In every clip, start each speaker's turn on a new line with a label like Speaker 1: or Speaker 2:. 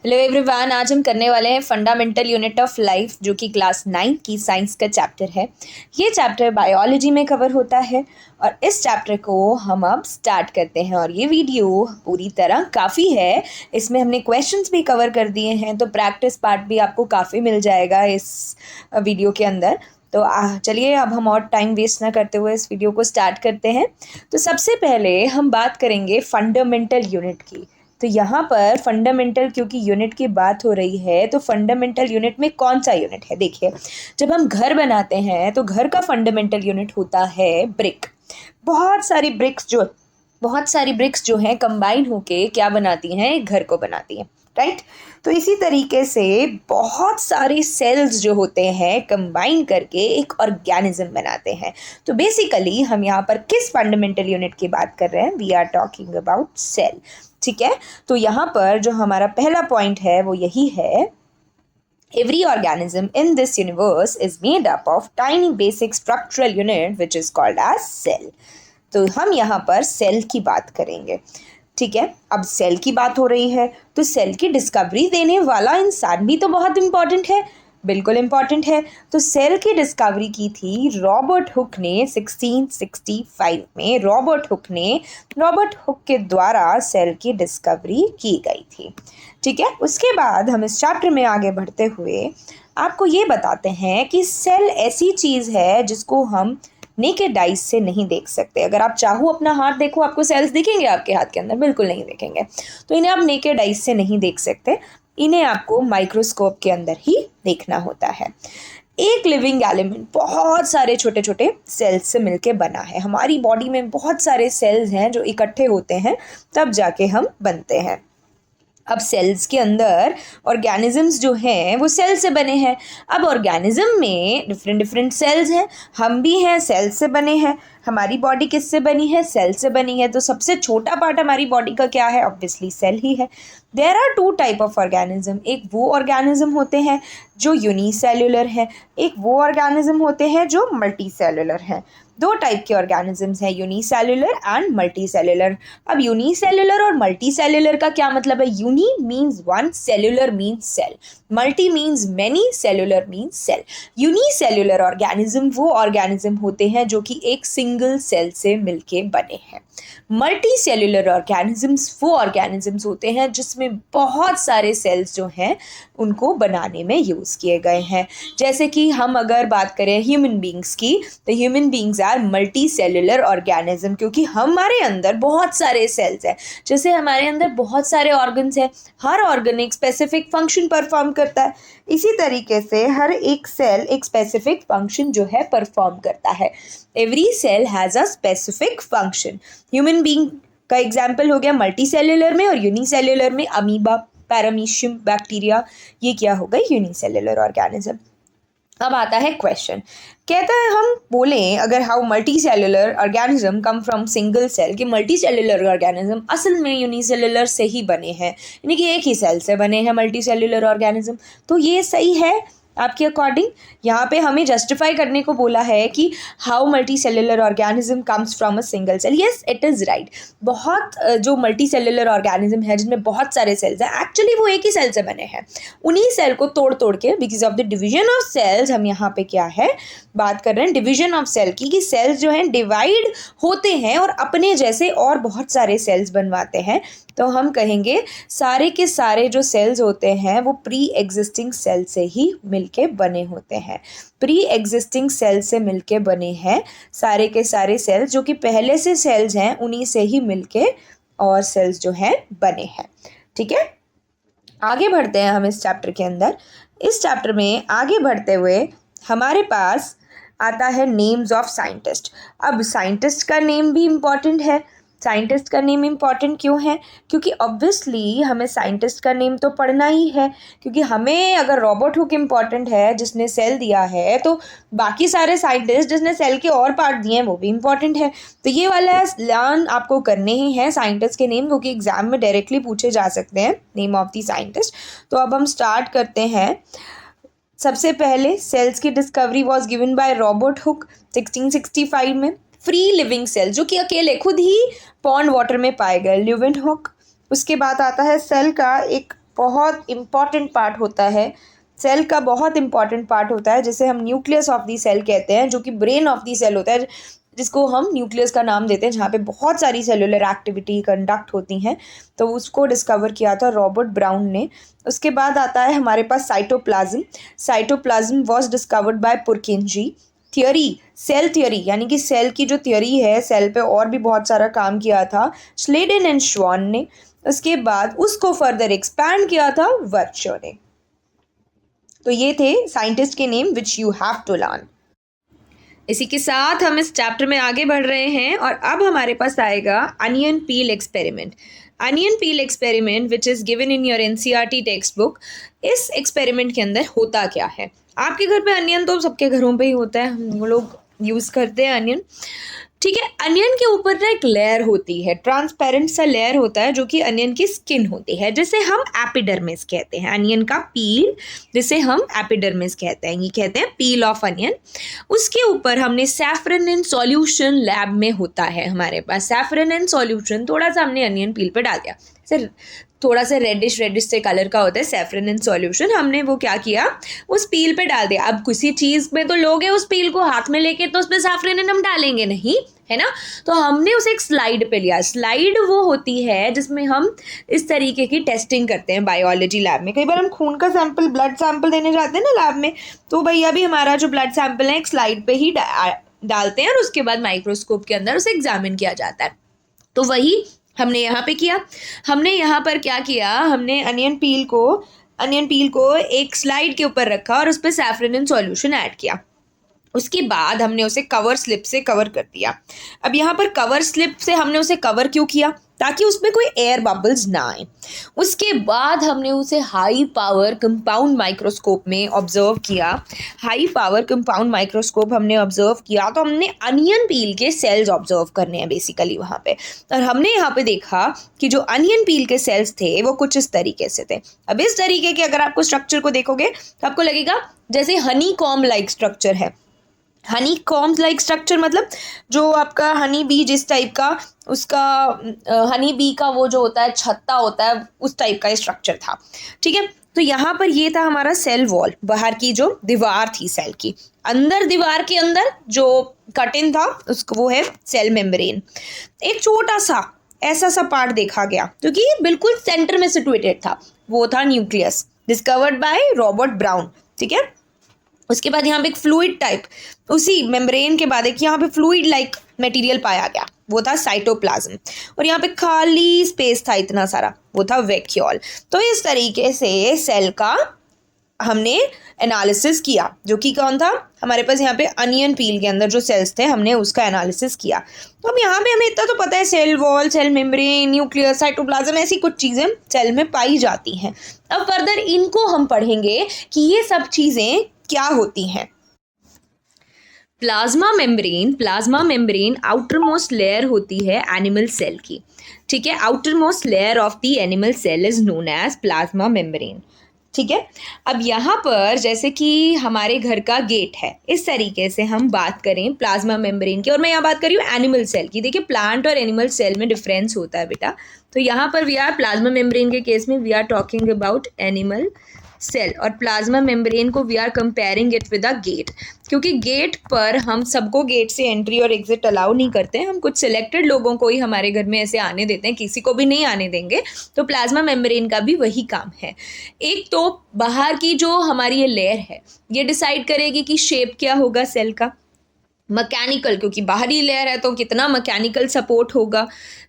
Speaker 1: Hello everyone, आज हम करने वाले हैं फंडामेंटल यूनिट ऑफ लाइफ, जो कि क्लास 9 की साइंस का चैप्टर है। ये चैप्टर बायोलॉजी में कवर होता है और इस चैप्टर को हम अब स्टार्ट करते हैं। और ये वीडियो पूरी तरह काफ़ी है, इसमें हमने क्वेश्चंस भी कवर कर दिए हैं, तो प्रैक्टिस पार्ट भी आपको काफ़ी मिल जाएगा इस वीडियो के अंदर। तो चलिए अब हम और टाइम वेस्ट ना करते हुए इस वीडियो को स्टार्ट करते हैं। तो सबसे पहले हम बात करेंगे फंडामेंटल यूनिट की। तो यहाँ पर फंडामेंटल, क्योंकि यूनिट की बात हो रही है, तो फंडामेंटल यूनिट में कौन सा यूनिट है? देखिए, जब हम घर बनाते हैं तो घर का फंडामेंटल यूनिट होता है ब्रिक। बहुत सारी ब्रिक्स जो हैं कंबाइन होके क्या बनाती हैं? एक घर को बनाती हैं, राइट। तो इसी तरीके से बहुत सारे सेल्स जो होते हैं कंबाइन करके एक ऑर्गेनिज्म बनाते हैं। तो बेसिकली हम यहाँ पर किस फंडामेंटल यूनिट की बात कर रहे हैं? We are talking about cell, ठीक है। तो यहाँ पर जो हमारा पहला पॉइंट है वो यही है, every organism in this universe is made up of tiny basic structural unit which is called as cell। तो हम यहाँ पर सेल की बात करेंगे, ठीक है। अब सेल की बात हो रही है तो सेल की डिस्कवरी देने वाला इंसान भी तो बहुत इंपॉर्टेंट है, बिल्कुल इम्पॉर्टेंट है। तो सेल की डिस्कवरी की थी रॉबर्ट हुक ने 1665 में। रॉबर्ट हुक के द्वारा सेल की डिस्कवरी की गई थी, ठीक है। उसके बाद हम इस चैप्टर में आगे बढ़ते हुए आपको ये बताते हैं कि सेल ऐसी चीज़ है जिसको हम नेकेड आइज से नहीं देख सकते। अगर आप चाहो अपना हाथ देखो, आपको सेल्स दिखेंगे आपके हाथ के अंदर? बिल्कुल नहीं दिखेंगे। तो इन्हें आप नेकेड आइज से नहीं देख सकते, इन्हें आपको माइक्रोस्कोप के अंदर ही देखना होता है। एक लिविंग एलिमेंट बहुत सारे छोटे छोटे सेल्स से मिलके बना है। हमारी बॉडी में बहुत सारे सेल्स हैं जो इकट्ठे होते हैं, तब जाके हम बनते हैं। अब सेल्स के अंदर ऑर्गेनिजम्स जो हैं वो सेल से बने हैं। अब ऑर्गेनिज्म में डिफरेंट सेल्स हैं, हम भी हैं, सेल से बने हैं। हमारी बॉडी किससे बनी है? सेल से बनी है। तो सबसे छोटा पार्ट हमारी बॉडी का क्या है? ऑब्वियसली सेल ही है। There are two type of organism. एक वो ऑर्गेनिज्म होते हैं जो यूनिसेल्युलर है, एक वो ऑर्गेनिज्म होते हैं जो मल्टी सेल्युलर हैं। दो टाइप के ऑर्गेनिजम्स हैं, यूनिसेल्युलर एंड मल्टी सेल्युलर। अब यूनिसेल्युलर और मल्टी सेल्युलर का क्या मतलब है? Uni means one, cellular means cell, multi means many, cellular means cell. Unicellular organism वो ऑर्गेनिज्म होते हैं जो कि एक सिंगल सेल से मिलके बने हैं। मल्टी सेल्युलर ऑर्गेनिजम्स वो ऑर्गेनिजम्स होते हैं जिसमें बहुत सारे सेल्स जो हैं उनको बनाने में यूज़ किए गए हैं। जैसे कि हम अगर बात करें ह्यूमन बींग्स की, तो human beings are multicellular organism, क्योंकि हमारे अंदर बहुत सारे सेल्स हैं। जैसे हमारे अंदर बहुत सारे ऑर्गन्स हैं, हर ऑर्गन एक स्पेसिफिक फंक्शन परफॉर्म करता है, इसी तरीके से हर एक सेल एक स्पेसिफिक फंक्शन जो है परफॉर्म करता है। Every cell has a specific function. Human being का एग्जाम्पल हो गया मल्टी सेल्युलर में, और यूनिसेल्युलर में अमीबा, पैरामीशियम, बैक्टीरिया, ये क्या हो गई? Unicellular organism. अब आता है क्वेश्चन, कहता है हम बोलें अगर how multicellular organism come from single cell, कि मल्टी सेल्युलर ऑर्गेनिज्म असल में यूनिसेल्युलर से ही बने हैं, यानी कि एक ही सेल से बने हैं मल्टी सेल्युलर ऑर्गेनिज्म। तो ये सही है आपके अकॉर्डिंग? यहाँ पे हमें जस्टिफाई करने को बोला है कि how multicellular organism comes from a single cell. Yes, it is right. बहुत जो मल्टी सेल्युलर ऑर्गेनिज्म है जिनमें बहुत सारे सेल्स हैं, एक्चुअली वो एक ही सेल से बने हैं। उन्हीं सेल को तोड़ के, because of the division of cells, हम यहाँ पे क्या है बात कर रहे हैं? डिवीजन ऑफ सेल की, कि सेल्स जो हैं डिवाइड होते हैं और अपने जैसे और बहुत सारे सेल्स बनवाते हैं। तो हम कहेंगे सारे के सारे जो सेल्स होते हैं वो प्री एग्जिस्टिंग सेल से ही मिलके बने होते हैं। प्री एग्जिस्टिंग सेल से मिलके बने हैं सारे के सारे सेल्स, जो कि पहले से सेल्स हैं उन्हीं से ही मिलके और सेल्स जो हैं बने हैं, ठीक है। आगे बढ़ते हैं हम इस चैप्टर के अंदर। इस चैप्टर में आगे बढ़ते हुए हमारे पास आता है नेम्स ऑफ साइंटिस्ट। अब साइंटिस्ट का नेम भी इम्पॉर्टेंट है। साइंटिस्ट का नेम इम्पॉर्टेंट क्यों है? क्योंकि ऑब्वियसली हमें साइंटिस्ट का नेम तो पढ़ना ही है, क्योंकि हमें अगर रॉबर्ट हुक इम्पॉर्टेंट है जिसने सेल दिया है, तो बाकी सारे साइंटिस्ट जिसने सेल के और पार्ट दिए हैं वो भी इम्पॉर्टेंट है। तो ये वाला लर्न आपको करने ही है साइंटिस्ट के नेम, क्योंकि एग्जाम में डायरेक्टली पूछे जा सकते हैं नेम ऑफ द साइंटिस्ट। तो अब हम स्टार्ट करते हैं। सबसे पहले सेल्स की discovery was given by Robert Hooke 1665 में। फ्री लिविंग सेल जो कि अकेले खुद ही पॉन्ड वाटर में पाए गए, ल्यूवेन हुक। उसके बाद आता है सेल का एक बहुत इम्पॉर्टेंट पार्ट होता है, सेल का बहुत इंपॉर्टेंट पार्ट होता है, जिसे हम न्यूक्लियस ऑफ दी सेल कहते हैं, जो कि ब्रेन ऑफ दी सेल होता है, जिसको हम न्यूक्लियस का नाम देते हैं, जहाँ पे बहुत सारी सेलुलर एक्टिविटी कंडक्ट होती हैं। तो उसको डिस्कवर किया था रॉबर्ट ब्राउन ने। उसके बाद आता है हमारे पास cytoplasm. Cytoplasm was discovered by Purkinje. Theory, cell theory यानी कि सेल की जो थियरी है, सेल पे और भी बहुत सारा काम किया था स्लेडन एंड श्वान ने। उसके बाद उसको फर्दर एक्सपैंड किया था वर्चो ने। तो ये थे साइंटिस्ट के name which you have to learn. इसी के साथ हम इस चैप्टर में आगे बढ़ रहे हैं और अब हमारे पास आएगा onion peel experiment. Onion peel experiment which is given in your NCERT text book. इस एक्सपेरिमेंट के अंदर होता क्या है? आपके घर पे अनियन तो सबके घरों पे ही होता है, हम लोग यूज़ करते हैं अनियन, ठीक है। अनियन के ऊपर ना एक लेयर होती है, ट्रांसपेरेंट सा लेयर होता है, जो कि अनियन की स्किन होती है, जिसे हम एपिडर्मिस कहते हैं। अनियन का पील, जिसे हम एपिडर्मिस कहते हैं, ये कहते हैं पील ऑफ अनियन। उसके ऊपर हमने सैफरन इन सॉल्यूशन लैब में होता है हमारे पास सैफरन इन सॉल्यूशन, थोड़ा सा हमने अनियन पील पे डाल दिया, सर थोड़ा सा रेडिश से कलर का होता है सैफरन इन सॉल्यूशन, हमने वो क्या किया, उस पील पे डाल दिया। अब किसी चीज़ में तो लोगे उस पील को हाथ में लेके, तो उस पर सैफरन हम डालेंगे नहीं, है ना। तो हमने उसे एक स्लाइड पे लिया। स्लाइड वो होती है जिसमें हम इस तरीके की टेस्टिंग करते हैं बायोलॉजी लैब में। कई बार हम खून का सैंपल, ब्लड सैंपल देने जाते हैं ना लैब में, तो भैया भी हमारा जो ब्लड सैंपल है एक स्लाइड पे ही डालते हैं और उसके बाद माइक्रोस्कोप के अंदर उसे एग्जामिन किया जाता है। तो वही हमने यहाँ पे किया। हमने यहाँ पर क्या किया, हमने अनियन पील को एक स्लाइड के ऊपर रखा और उस पर सैफरन इन सॉल्यूशन ऐड किया। उसके बाद हमने उसे कवर स्लिप से कवर कर दिया। अब यहाँ पर कवर स्लिप से हमने उसे कवर क्यों किया? ताकि उसमें कोई एयर बबल्स ना आए। उसके बाद हमने उसे हाई पावर कंपाउंड माइक्रोस्कोप में ऑब्जर्व किया। हाई पावर कंपाउंड माइक्रोस्कोप हमने ऑब्जर्व किया तो हमने अनियन पील के सेल्स ऑब्जर्व करने हैं बेसिकली वहाँ पे। और हमने यहाँ पे देखा कि जो अनियन पील के सेल्स थे वो कुछ इस तरीके से थे। अब इस तरीके के अगर आपको स्ट्रक्चर को देखोगे तो आपको लगेगा जैसे हनी कॉम लाइक स्ट्रक्चर है। हनी कॉम्स लाइक स्ट्रक्चर मतलब जो आपका हनी बी जिस टाइप का, उसका हनी बी का वो जो होता है छत्ता होता है, उस टाइप का स्ट्रक्चर था, ठीक है। तो यहाँ पर ये था हमारा सेल वॉल, बाहर की जो दीवार थी सेल की। अंदर दीवार के अंदर जो कटिन था उसको वो है सेल मेम्ब्रेन। एक छोटा सा ऐसा सा पार्ट देखा गया जो कि बिल्कुल सेंटर में सिचुएटेड था, वो था nucleus, discovered by Robert brown, ठीक है। उसके बाद यहाँ पे एक फ्लूइड टाइप, उसी मेम्ब्रेन के बाद एक यहाँ पे फ्लूइड लाइक मटेरियल पाया गया, वो था साइटोप्लाज्म। और यहाँ पे खाली स्पेस था इतना सारा, वो था वैक्यूल। तो इस तरीके से सेल का हमने एनालिसिस किया, जो कि कौन था हमारे पास यहाँ पे अनियन पील के अंदर जो सेल्स थे, हमने उसका एनालिसिस किया। तो अब यहाँ पे हमें इतना तो पता है, cell wall, cell membrane, nucleus, cytoplasm, ऐसी कुछ चीज़ें सेल में पाई जाती हैं। अब फर्दर इनको हम पढ़ेंगे कि ये सब चीज़ें क्या होती हैं। Plasma membrane outermost layer होती है एनिमल सेल की, ठीक है। Outermost layer of the animal cell is known as plasma membrane, ठीक है। अब यहाँ पर जैसे कि हमारे घर का गेट है, इस तरीके से हम बात करें प्लाज्मा मेम्ब्रेन की, और मैं यहाँ बात कर रही हूँ एनिमल सेल की। देखिए प्लांट और एनिमल सेल में डिफरेंस होता है बेटा। तो यहाँ पर वी आर प्लाज्मा मेम्ब्रेन के केस में we are talking about animal cell, और प्लाज्मा मेम्ब्रेन को we are comparing it with a gate, क्योंकि गेट पर हम सबको गेट से एंट्री और एग्जिट अलाउ नहीं करते हैं, हम कुछ सिलेक्टेड लोगों को ही हमारे घर में ऐसे आने देते हैं, किसी को भी नहीं आने देंगे। तो प्लाज्मा मेम्ब्रेन का भी वही काम है। एक तो बाहर की जो हमारी ये लेयर है, ये डिसाइड करेगी कि शेप क्या होगा सेल का। मैकेनिकल, क्योंकि बाहरी लेयर है तो कितना मैकेनिकल सपोर्ट होगा,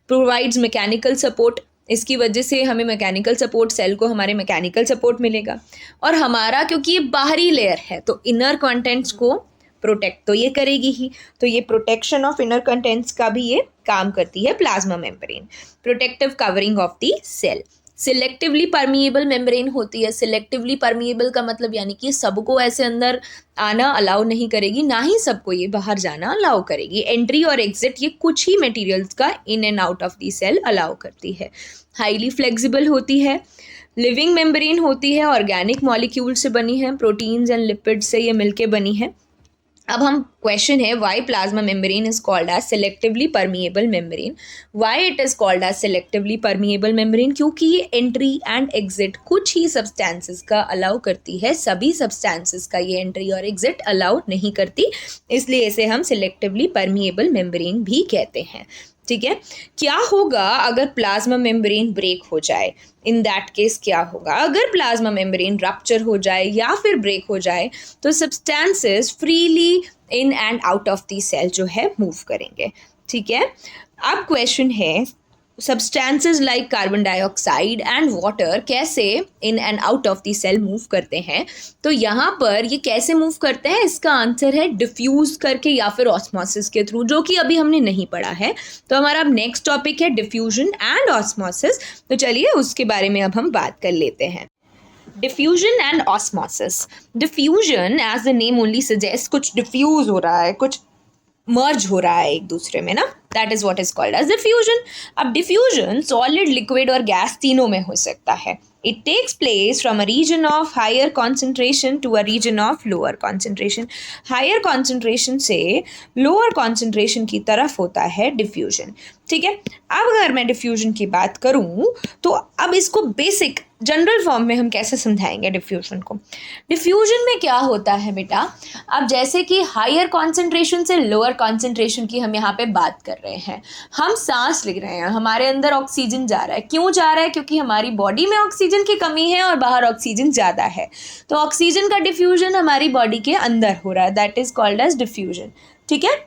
Speaker 1: प्रोवाइड्स मैकेनिकल सपोर्ट, इसकी वजह से हमें मैकेनिकल सपोर्ट, सेल को हमारे मैकेनिकल सपोर्ट मिलेगा। और हमारा क्योंकि ये बाहरी लेयर है तो इनर कंटेंट्स को प्रोटेक्ट तो ये करेगी ही, तो ये प्रोटेक्शन ऑफ इनर कंटेंट्स का भी ये काम करती है plasma membrane, protective covering of the cell. Selectively permeable membrane होती है। सिलेक्टिवली परमिएबल का मतलब यानी कि सबको ऐसे अंदर आना अलाउ नहीं करेगी, ना ही सबको ये बाहर जाना अलाउ करेगी। एंट्री और एग्जिट ये कुछ ही मटेरियल्स का in and out of the cell allow करती है। हाईली फ्लेक्सिबल होती है। लिविंग मेम्ब्रेन होती है, ऑर्गेनिक मॉलिक्यूल से बनी है, प्रोटीन्स एंड लिपिड से ये मिलके बनी है। अब हम क्वेश्चन है why plasma membrane is called as selectively permeable membrane. Why it is called as selectively permeable membrane, क्योंकि ये एंट्री एंड एग्जिट कुछ ही सब्सटेंसेस का अलाउ करती है, सभी सब्सटेंसेस का ये एंट्री और एग्जिट अलाउ नहीं करती, इसलिए इसे हम सिलेक्टिवली परमिएबल मेम्ब्रेन भी कहते हैं। ठीक है, क्या होगा अगर प्लाज्मा मेम्ब्रेन ब्रेक हो जाए? इन दैट केस क्या होगा? अगर प्लाज्मा मेम्ब्रेन रप्चर हो जाए या फिर ब्रेक हो जाए तो substances freely in and out of the cell जो है मूव करेंगे। ठीक है, अब क्वेश्चन है substances like carbon dioxide and water कैसे in and out of the cell move करते हैं? तो यहाँ पर ये कैसे मूव करते हैं, इसका आंसर है डिफ्यूज करके या फिर ऑस्मोसिस के थ्रू, जो कि अभी हमने नहीं पढ़ा है। तो हमारा अब नेक्स्ट टॉपिक है डिफ्यूजन एंड ऑस्मोसिस। तो चलिए उसके बारे में अब हम बात कर लेते हैं। Diffusion and osmosis. Diffusion as the name only suggest, कुछ डिफ्यूज हो रहा है, कुछ मर्ज हो रहा है एक दूसरे में ना, that is what is called as diffusion. अब डिफ्यूजन सॉलिड, लिक्विड और गैस तीनों में हो सकता है। It takes place from a region of higher concentration to a region of lower concentration. Higher concentration से लोअर कॉन्सेंट्रेशन की तरफ होता है डिफ्यूजन। ठीक है, अब अगर मैं डिफ्यूजन की बात करूं तो अब इसको बेसिक जनरल फॉर्म में हम कैसे समझाएंगे डिफ्यूजन को? डिफ्यूजन में क्या होता है बेटा, अब जैसे कि हायर कॉन्सेंट्रेशन से लोअर कॉन्सेंट्रेशन की हम यहाँ पे बात कर रहे हैं, हम सांस ले रहे हैं, हमारे अंदर ऑक्सीजन जा रहा है। क्यों जा रहा है? क्योंकि हमारी बॉडी में ऑक्सीजन की कमी है और बाहर ऑक्सीजन ज़्यादा है, तो ऑक्सीजन का डिफ्यूजन हमारी बॉडी के अंदर हो रहा है, that is called as diffusion. ठीक है,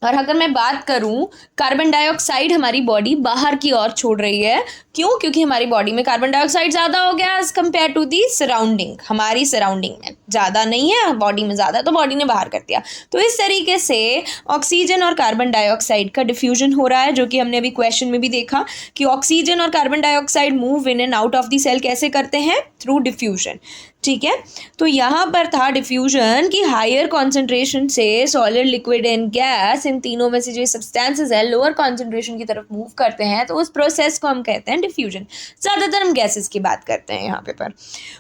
Speaker 1: और अगर मैं बात करूं, कार्बन डाइऑक्साइड हमारी बॉडी बाहर की ओर छोड़ रही है। क्यों? क्योंकि हमारी बॉडी में कार्बन डाइऑक्साइड ज़्यादा हो गया as compare to the surrounding. हमारी सराउंडिंग में ज़्यादा नहीं है, बॉडी में ज़्यादा, तो बॉडी ने बाहर कर दिया। तो इस तरीके से ऑक्सीजन और कार्बन डाइऑक्साइड का डिफ्यूजन हो रहा है, जो कि हमने अभी क्वेश्चन में भी देखा कि ऑक्सीजन और carbon dioxide move in and out of the cell कैसे करते हैं? Through diffusion. ठीक है, तो यहाँ पर था डिफ्यूजन की हायर कॉन्सेंट्रेशन से सॉलिड, लिक्विड एंड गैस, इन तीनों में से जो सब्सटेंसेस है लोअर कॉन्सेंट्रेशन की तरफ मूव करते हैं, तो उस प्रोसेस को हम कहते हैं डिफ्यूजन। ज़्यादातर हम गैसेस की बात करते हैं यहाँ पे पर।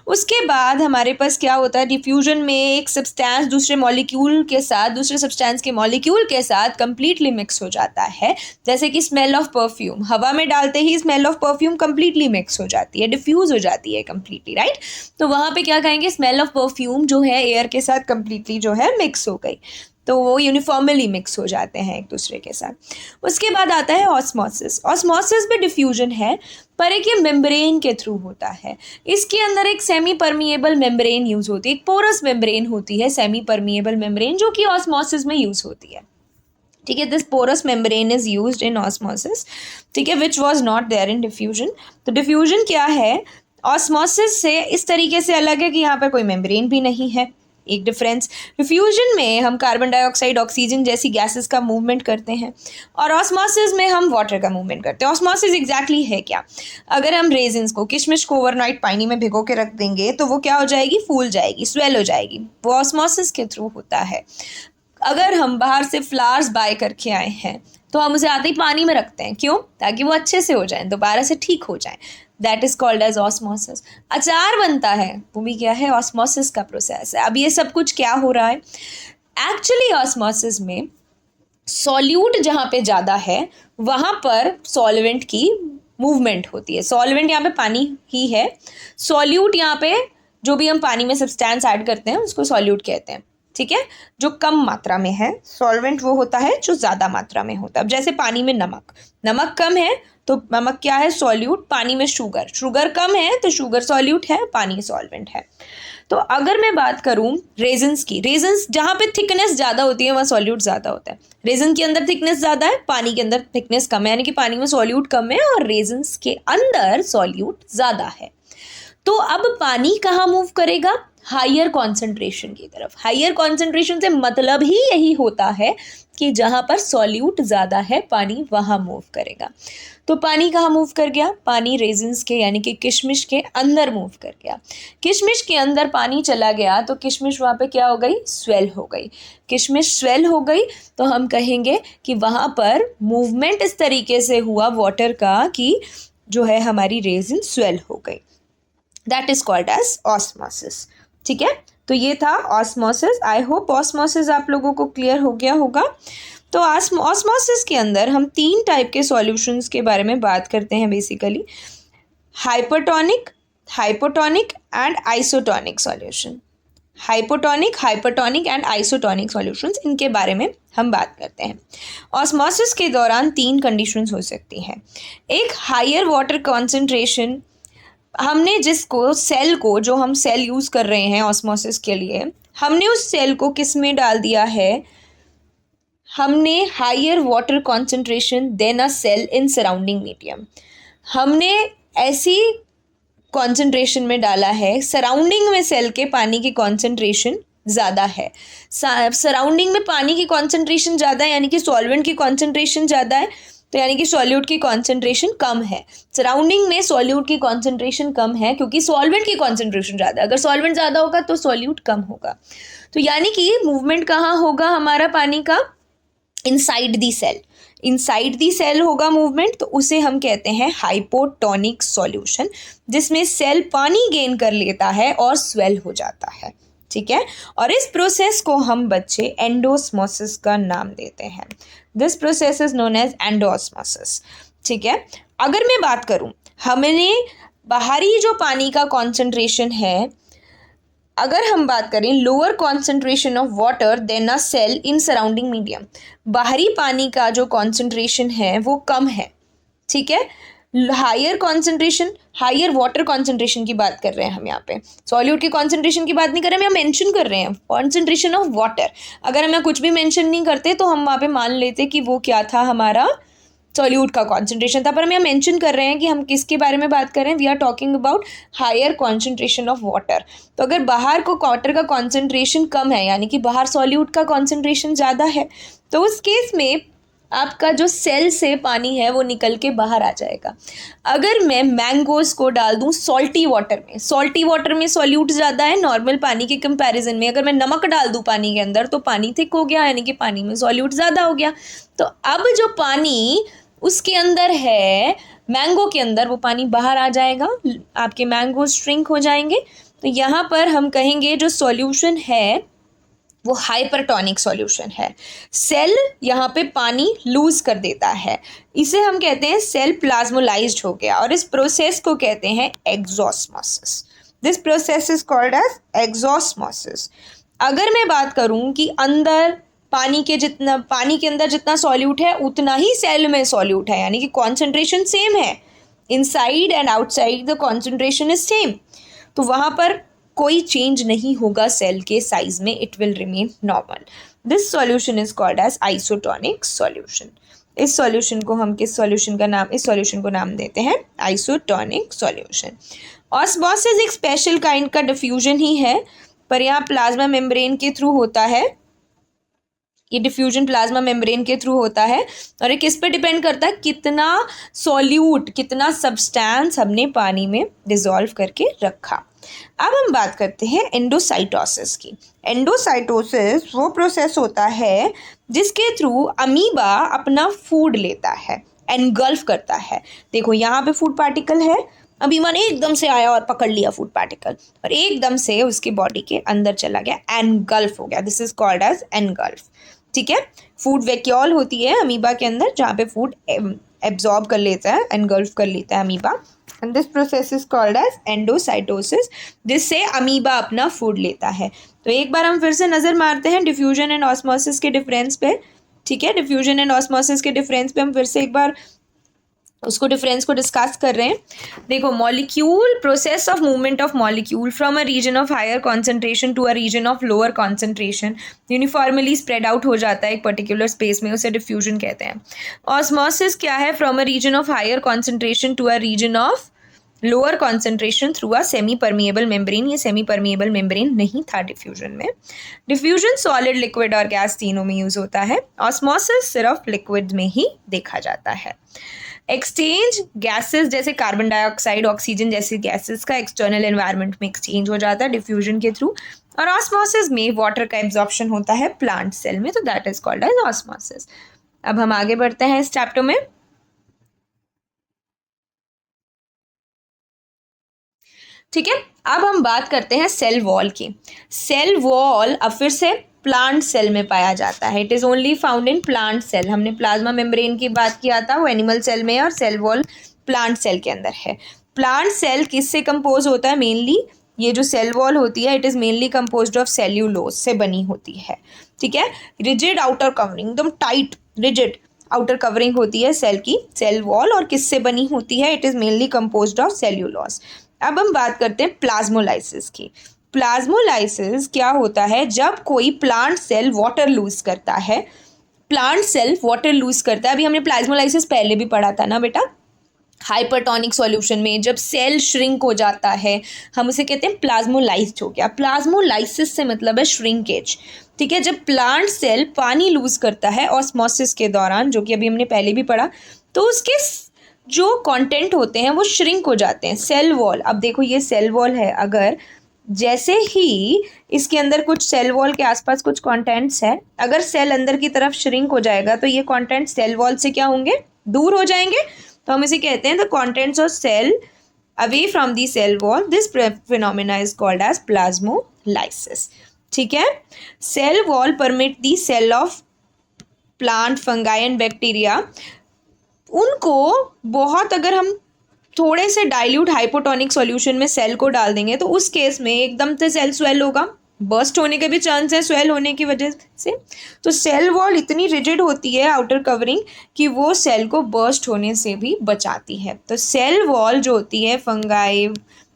Speaker 1: उसके बाद हमारे पास क्या होता है, डिफ्यूजन में एक सब्सटेंस दूसरे मॉलिक्यूल के साथ, दूसरे सब्सटेंस के मॉलिक्यूल के साथ कंप्लीटली मिक्स हो जाता है। जैसे कि स्मेल ऑफ परफ्यूम, हवा में डालते ही smell of perfume completely mix हो जाती है, डिफ्यूज हो जाती है कंप्लीटली, राइट? तो वहाँ पे क्या कहेंगे, स्मेल ऑफ परफ्यूम जो है एयर के साथ कंप्लीटली जो है मिक्स हो गई, तो वो यूनिफॉर्मली मिक्स हो जाते हैं एक दूसरे के साथ। उसके बाद आता है ऑस्मोसिस। ऑस्मोसिस भी डिफ्यूजन है, पर एक ये मेम्ब्रेन के थ्रू होता है। इसके अंदर एक सेमी परमिएबल मेम्ब्रेन यूज होती है, एक पोरस मेम्ब्रेन होती है, सेमी परमिएबल मेम्ब्रेन, जो कि ऑस्मोसिस में यूज होती है। ठीक है, this porous membrane is used in osmosis, ठीक है, which was not there in diffusion. तो डिफ्यूजन क्या है, ऑस्मोसिस से इस तरीके से अलग है कि यहाँ पर कोई मेम्ब्रेन भी नहीं है, एक डिफरेंस। डिफ्यूजन में हम कार्बन डाइऑक्साइड, ऑक्सीजन जैसी गैसेस का मूवमेंट करते हैं, और ऑस्मोसिस में हम वाटर का मूवमेंट करते हैं। ऑस्मोसिस एग्जैक्टली है क्या? अगर हम रेजिन्स को, किशमिश को ओवरनाइट पानी में भिगो के रख देंगे तो वो क्या हो जाएगी, फूल जाएगी, स्वेल हो जाएगी, वो ऑस्मोसिस के थ्रू होता है। अगर हम बाहर से फ्लावर्स बाय करके आए हैं तो हम उसे आते ही पानी में रखते हैं, क्यों? ताकि वो अच्छे से हो जाए, दोबारा से ठीक हो जाए, that is called as osmosis. अचार बनता है, वो भी क्या है, ऑस्मोसिस का प्रोसेस है। अब ये सब कुछ क्या हो रहा है, एक्चुअली ऑस्मोसिस में सॉल्यूट जहाँ पे ज़्यादा है वहाँ पर सॉल्वेंट की मूवमेंट होती है। सॉल्वेंट यहाँ पे पानी ही है, सॉल्यूट यहाँ पे जो भी हम पानी में सब्सटेंस ऐड करते हैं उसको सॉल्यूट कहते हैं। ठीक है, जो कम मात्रा में है, सॉल्वेंट वो होता है जो ज़्यादा मात्रा में होता है। अब जैसे पानी में नमक, नमक कम है तो नमक क्या है, सॉल्यूट। पानी में शुगर, शुगर कम है तो शुगर सॉल्यूट है, पानी सॉल्वेंट है। तो अगर मैं बात करूं रेजिन्स की, रेजिन्स जहाँ पे थिकनेस ज़्यादा होती है वहाँ सॉल्यूट ज़्यादा होता है। रेजिन के अंदर थिकनेस ज़्यादा है, पानी के अंदर थिकनेस कम है, यानी कि पानी में सॉल्यूट कम है और रेजिन्स के अंदर सॉल्यूट ज़्यादा है। तो अब पानी कहाँ मूव करेगा, हायर कॉन्सेंट्रेशन की तरफ। हायर कॉन्सेंट्रेशन से मतलब ही यही होता है कि जहाँ पर सॉल्यूट ज़्यादा है पानी वहाँ मूव करेगा। तो पानी कहाँ मूव कर गया, पानी रेजिन्स के यानी कि किशमिश के अंदर मूव कर गया। किशमिश के अंदर पानी चला गया तो किशमिश वहाँ पे क्या हो गई, स्वेल हो गई। किशमिश स्वेल हो गई तो हम कहेंगे कि वहाँ पर मूवमेंट इस तरीके से हुआ वाटर का कि जो है हमारी रेजिन स्वेल हो गई, that is called as osmosis. ठीक है, तो तो ये था ऑस्मोसिस। आई होप ऑस्मोसिस आप लोगों को क्लियर हो गया होगा। तो ऑस्मोसिस के अंदर हम 3 टाइप के सॉल्यूशंस के बारे में बात करते हैं basically, hypertonic, hypotonic and isotonic solution. Hypotonic and isotonic solutions, इनके बारे में हम बात करते हैं। ऑस्मोसिस के दौरान 3 कंडीशंस हो सकती हैं। एक हायर वाटर कॉन्सेंट्रेशन, हमने जिसको सेल को, जो हम सेल यूज़ कर रहे हैं ऑस्मोसिस के लिए, हमने उस सेल को किस में डाल दिया है, हमने higher water concentration then a cell in surrounding medium, हमने ऐसी कॉन्सेंट्रेशन में डाला है, सराउंडिंग में सेल के पानी की कॉन्सेंट्रेशन ज़्यादा है। सराउंडिंग में पानी की कॉन्सेंट्रेशन ज़्यादा है यानी कि सॉल्वेंट की कॉन्सेंट्रेशन ज़्यादा है, तो यानी कि सॉल्यूट की कॉन्सेंट्रेशन कम है। सराउंडिंग में सॉल्यूट की कॉन्सेंट्रेशन कम है क्योंकि सॉल्वेंट की कॉन्सेंट्रेशन ज़्यादा है। अगर सॉल्वेंट ज़्यादा होगा तो सॉल्यूट कम होगा। तो यानी कि मूवमेंट कहाँ होगा हमारा पानी का, inside the cell, inside the cell होगा मूवमेंट, तो उसे हम कहते हैं हाइपोटोनिक सॉल्यूशन, जिसमें सेल पानी गेन कर लेता है और स्वेल हो जाता है। ठीक है, और इस प्रोसेस को हम बच्चे एंडोस्मोसिस का नाम देते हैं। This process is known as endosmosis. ठीक है, अगर मैं बात करूं, हमने बाहरी जो पानी का कॉन्सेंट्रेशन है, अगर हम बात करें lower concentration of water then a cell in surrounding medium, बाहरी पानी का जो कॉन्सेंट्रेशन है वो कम है। ठीक है, higher concentration, higher water concentration की बात कर रहे हैं हम यहाँ पे, सॉल्यूट की कॉन्सेंट्रेशन की बात नहीं कर रहे, हम यहाँ मेंशन कर रहे हैं कॉन्सेंट्रेशन ऑफ वाटर। अगर हम यहाँ कुछ भी मेंशन नहीं करते तो हम वहाँ पे मान लेते कि वो क्या था, हमारा सॉल्यूट का कॉन्सेंट्रेशन था, पर हम यहाँ मेंशन कर रहे हैं कि हम किसके बारे में बात कर रहे हैं, we are talking about higher concentration of water. तो अगर बाहर को वाटर का कॉन्सेंट्रेशन कम है यानी कि बाहर सॉल्यूट का कॉन्सेंट्रेशन ज़्यादा है, तो उस केस में आपका जो सेल से पानी है वो निकल के बाहर आ जाएगा। अगर मैं मैंगोज़ को डाल दूँ सॉल्टी वाटर में, सॉल्टी वाटर में सॉल्यूट ज़्यादा है नॉर्मल पानी के कंपैरिजन में, अगर मैं नमक डाल दूँ पानी के अंदर तो पानी थिक हो गया यानी कि पानी में सॉल्यूट ज़्यादा हो गया। तो अब जो पानी उसके अंदर है, मैंगो के अंदर, वो पानी बाहर आ जाएगा, आपके मैंगो श्रिंक हो जाएंगे। तो यहाँ पर हम कहेंगे जो सॉल्यूशन है वो हाइपरटोनिक सॉल्यूशन है। सेल यहाँ पे पानी लूज कर देता है, इसे हम कहते हैं सेल प्लाज्मोलाइज्ड हो गया, और इस प्रोसेस को कहते हैं exosmosis. This process is called as exosmosis. अगर मैं बात करूँ कि अंदर पानी के अंदर जितना सॉल्यूट है उतना ही सेल में सॉल्यूट है, यानी कि कॉन्सेंट्रेशन सेम है, inside and outside the concentration is same, तो वहाँ पर कोई चेंज नहीं होगा सेल के साइज में, it will remain normal. This solution is called as isotonic solution. इस सॉल्यूशन को हम किस सॉल्यूशन का नाम, इस सॉल्यूशन को नाम देते हैं आइसोटोनिक सॉल्यूशन। ऑस्मोसिस एक स्पेशल काइंड का डिफ्यूजन ही है, पर यहाँ प्लाज्मा मेम्ब्रेन के थ्रू होता है, ये डिफ्यूजन प्लाज्मा मेम्ब्रेन के थ्रू होता है, और ये किस पे डिपेंड करता है, कितना सॉल्यूट, कितना सब्सटेंस हमने पानी में डिसॉल्व करके रखा। अब हम बात करते हैं एंडोसाइटोसिस की। एंडोसाइटोसिस वो प्रोसेस होता है जिसके थ्रू अमीबा अपना फूड लेता है, एनगल्फ करता है। देखो यहाँ पे फूड पार्टिकल है, अमीबा ने एकदम से आया और पकड़ लिया फूड पार्टिकल और एकदम से उसकी बॉडी के अंदर चला गया, एनगल्फ हो गया। This is called as engulf. ठीक है, फूड वैक्यूल होती है अमीबा के अंदर जहाँ पे फूड एब्जॉर्ब कर लेता है, एनगल्फ कर लेता है amoeba, and this process is called as endocytosis, जिससे अमीबा अपना फूड लेता है। तो एक बार हम फिर से नज़र मारते हैं डिफ्यूजन एंड ऑस्मोसिस के डिफरेंस पे। ठीक है, डिफ्यूजन एंड ऑस्मोसिस के डिफरेंस पे हम फिर से एक बार उसको डिफरेंस को डिस्कस कर रहे हैं। देखो, molecule, process of movement of molecule from a region of higher concentration to a region of lower concentration uniformly spread out हो जाता है एक पर्टिकुलर स्पेस में, उसे डिफ्यूजन कहते हैं। ऑस्मोसिस क्या है, from a region of higher concentration to a region of lower concentration through a semi permeable membrane. ये सेमी परमिएबल मेम्ब्रेन नहीं था डिफ्यूजन में। डिफ्यूजन सॉलिड, लिक्विड और गैस तीनों में यूज होता है, ऑस्मोसिस सिर्फ लिक्विड में ही देखा जाता है। एक्सचेंज गैसेस जैसे कार्बन डाइऑक्साइड, ऑक्सीजन जैसे गैसेस का एक्सटर्नल एनवायरनमेंट में एक्सचेंज हो जाता है डिफ्यूजन के थ्रू, और ऑस्मोसिस में वाटर का एब्जॉर्प्शन होता है प्लांट सेल में, तो that is called as osmosis. अब हम आगे बढ़ते हैं इस चैप्टर में। ठीक है, अब हम बात करते हैं सेल वॉल की। सेल वॉल अब फिर से प्लांट सेल में पाया जाता है। It is only found in plant cell. हमने प्लाज्मा मेम्ब्रेन की बात किया था, वो एनिमल सेल में है, और सेल वॉल प्लांट सेल के अंदर है। प्लांट सेल किससे कंपोज होता है? मेनली ये जो सेल वॉल होती है, it is mainly composed of cellulose से बनी होती है। ठीक है, रिजिड आउटर कवरिंग, एकदम टाइट रिजिड आउटर कवरिंग होती है सेल की, सेल वॉल, और किससे बनी होती है? It is mainly composed of cellulose. अब हम बात करते हैं प्लाज्मोलाइसिस की। प्लाज्मोलाइसिस क्या होता है? जब कोई प्लांट सेल वाटर लूज करता है, प्लांट सेल वाटर लूज करता है। अभी हमने प्लाज्मोलाइसिस पहले भी पढ़ा था ना बेटा, हाइपरटोनिक सॉल्यूशन में जब सेल श्रिंक हो जाता है, हम उसे कहते हैं प्लाज्मोलाइज्ड हो गया। प्लाज्मोलाइसिस से मतलब है श्रिंकेज। ठीक है, जब प्लांट सेल पानी लूज करता है ऑस्मोसिस के दौरान, जो कि अभी हमने पहले भी पढ़ा, तो उसके जो कंटेंट होते हैं वो श्रिंक हो जाते हैं। सेल वॉल, अब देखो ये सेल वॉल है, अगर जैसे ही इसके अंदर कुछ सेल वॉल के आसपास कुछ कंटेंट्स है, अगर सेल अंदर की तरफ श्रिंक हो जाएगा तो ये कंटेंट सेल वॉल से क्या होंगे? दूर हो जाएंगे। तो हम इसे कहते हैं the contents of cell away from the cell wall. This phenomena is called as plasmolysis. ठीक है, cell wall permit the cell of plant, fungi and bacteria, उनको बहुत, अगर हम थोड़े से डाइल्यूट हाइपोटोनिक सॉल्यूशन में सेल को डाल देंगे तो उस केस में एकदम से सेल स्वेल होगा, बर्स्ट होने के भी चांस है स्वेल होने की वजह से। तो सेल वॉल इतनी रिजिड होती है आउटर कवरिंग कि वो सेल को बर्स्ट होने से भी बचाती है। तो सेल वॉल जो होती है फंगाई,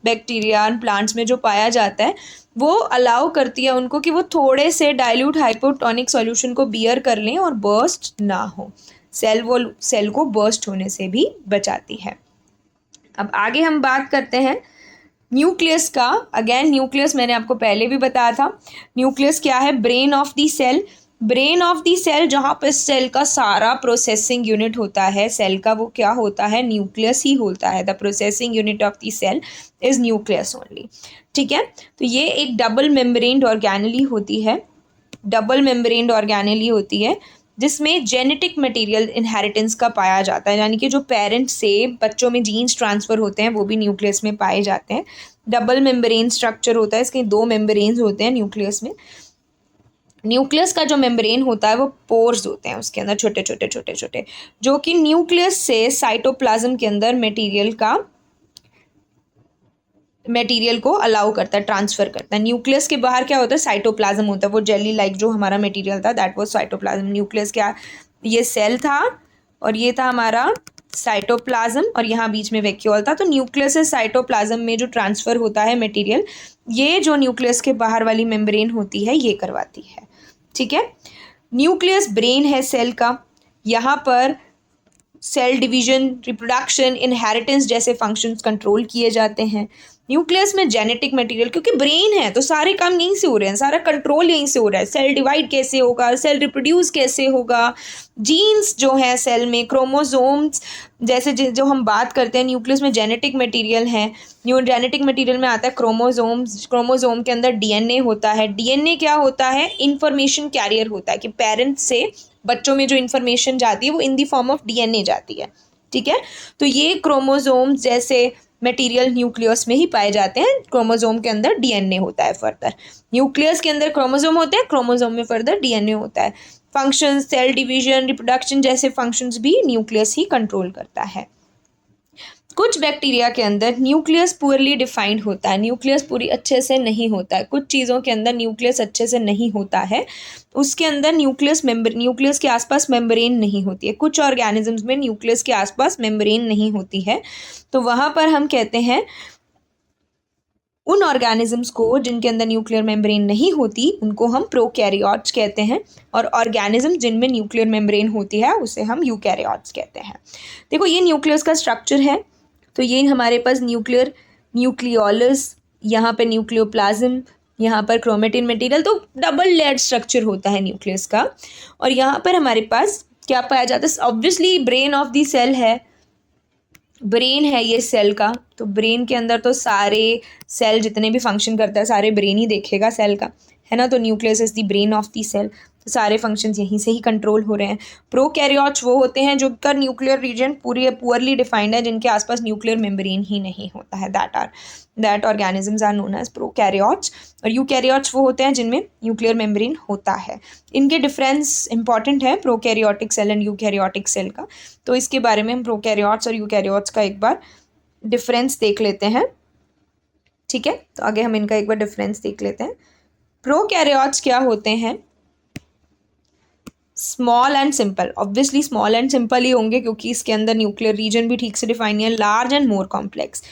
Speaker 1: बैक्टीरिया, प्लांट्स में जो पाया जाता है, वो अलाउ करती है उनको कि वो थोड़े से डाइल्यूट हाइपोटोनिक सॉल्यूशन को बियर कर लें और बर्स्ट ना हो। सेल वॉल सेल को बर्स्ट होने से भी बचाती है। अब आगे हम बात करते हैं न्यूक्लियस का। अगेन न्यूक्लियस मैंने आपको पहले भी बताया था। न्यूक्लियस क्या है? Brain of the cell. Brain of the cell, जहाँ पर सेल का सारा प्रोसेसिंग यूनिट होता है सेल का, वो क्या होता है? न्यूक्लियस ही होता है। The processing unit of the cell is nucleus only. ठीक है, तो ये एक डबल मेम्ब्रेन्ड ऑर्गेनेली होती है, डबल मेम्ब्रेन्ड ऑर्गेनेली होती है, जिसमें जेनेटिक मटेरियल इनहेरिटेंस का पाया जाता है, यानी कि जो पेरेंट्स से बच्चों में जीन्स ट्रांसफ़र होते हैं वो भी न्यूक्लियस में पाए जाते हैं। डबल मेम्ब्रेन स्ट्रक्चर होता है, इसके दो मेम्ब्रेन्स होते हैं न्यूक्लियस में। न्यूक्लियस का जो मेम्ब्रेन होता है वो पोर्स होते हैं उसके अंदर, छोटे छोटे छोटे छोटे, जो कि न्यूक्लियस से साइटोप्लाज्म के अंदर मटेरियल को अलाउ करता है, ट्रांसफ़र करता है। न्यूक्लियस के बाहर क्या होता है? साइटोप्लाज्म होता है, वो जेली लाइक जो हमारा मटेरियल था दैट वाज साइटोप्लाज्म। न्यूक्लियस क्या? ये सेल था और ये था हमारा साइटोप्लाज्म, और यहाँ बीच में वैक्यूल था। तो न्यूक्लियस से साइटोप्लाज्म में जो ट्रांसफ़र होता है मटेरियल, ये जो न्यूक्लियस के बाहर वाली मेम्ब्रेन होती है ये करवाती है। ठीक है, न्यूक्लियस ब्रेन है सेल का। यहाँ पर सेल डिवीजन, रिप्रोडक्शन, इनहेरिटेंस जैसे फंक्शंस कंट्रोल किए जाते हैं। न्यूक्लियस में जेनेटिक मटेरियल, क्योंकि ब्रेन है तो सारे काम यहीं से हो रहे हैं, सारा कंट्रोल यहीं से हो रहा है। सेल डिवाइड कैसे होगा, सेल रिप्रोड्यूस कैसे होगा, जीन्स जो है सेल में, क्रोमोसोम्स जैसे जो हम बात करते हैं, न्यूक्लियस में जेनेटिक मटेरियल है। जेनेटिक मटेरियल में आता है क्रोमोसोम्स, क्रोमोसोम के अंदर डीएनए होता है। डीएनए क्या होता है? इंफॉर्मेशन कैरियर होता है, कि पेरेंट्स से बच्चों में जो इन्फॉर्मेशन जाती है वो इन दी फॉर्म ऑफ डीएनए जाती है। ठीक है, तो ये क्रोमोसोम्स जैसे मटेरियल न्यूक्लियस में ही पाए जाते हैं। क्रोमोसोम के अंदर डीएनए होता है फर्दर, न्यूक्लियस के अंदर क्रोमोसोम होते हैं, क्रोमोसोम में फर्दर डीएनए होता है। फंक्शंस, सेल डिवीजन, रिप्रोडक्शन जैसे फंक्शंस भी न्यूक्लियस ही कंट्रोल करता है। कुछ बैक्टीरिया के अंदर न्यूक्लियस पुअरली डिफाइंड होता है, न्यूक्लियस पूरी अच्छे से नहीं होता है। कुछ चीज़ों के अंदर न्यूक्लियस अच्छे से नहीं होता है, उसके अंदर न्यूक्लियस के आसपास मेम्ब्रेन नहीं होती है। कुछ ऑर्गेनिजम्स में न्यूक्लियस के आसपास मेम्ब्रेन नहीं होती है, तो वहाँ पर हम कहते हैं उन ऑर्गेनिजम्स को जिनके अंदर न्यूक्लियर मेम्ब्रेन नहीं होती उनको हम प्रोकैरियोट्स कहते हैं, और ऑर्गेनिज्म जिनमें न्यूक्लियर मेम्ब्रेन होती है उसे हम यूकैरियोट्स कहते हैं। देखो ये न्यूक्लियस का स्ट्रक्चर है, तो ये हमारे पास न्यूक्लियोलस, यहाँ पे न्यूक्लियोप्लाज्म, यहाँ पर क्रोमेटिन मटेरियल, तो डबल लेयर्ड स्ट्रक्चर होता है न्यूक्लियस का। और यहाँ पर हमारे पास क्या पाया जाता है? Obviously brain of the cell है, ब्रेन है ये सेल का, तो ब्रेन के अंदर तो सारे सेल जितने भी फंक्शन करता है सारे ब्रेन ही देखेगा सेल का, है ना। तो nucleus is the brain of the cell. सारे फंक्शंस यहीं से ही कंट्रोल हो रहे हैं। प्रोकैरियोट्स वो होते हैं जो का न्यूक्लियर रीजन पूरी पुअरली डिफाइंड है, जिनके आसपास न्यूक्लियर मेम्ब्रेन ही नहीं होता है, that organisms are known as prokaryotes. और यूकैरियोट्स वो होते हैं जिनमें न्यूक्लियर मेम्ब्रेन होता है। इनके डिफरेंस इंपॉर्टेंट है prokaryotic cell and eukaryotic cell का, तो इसके बारे में हम प्रोकैरियोट्स और यूकैरियोट्स का एक बार डिफरेंस देख लेते हैं। ठीक है, तो आगे हम इनका एक बार डिफरेंस देख लेते हैं। प्रोकैरियोट्स क्या होते हैं? Small and simple, obviously small and simple ही होंगे क्योंकि इसके अंदर न्यूक्लियर रीजन भी ठीक से डिफाइन है। लार्ज एंड मोर कॉम्प्लेक्स,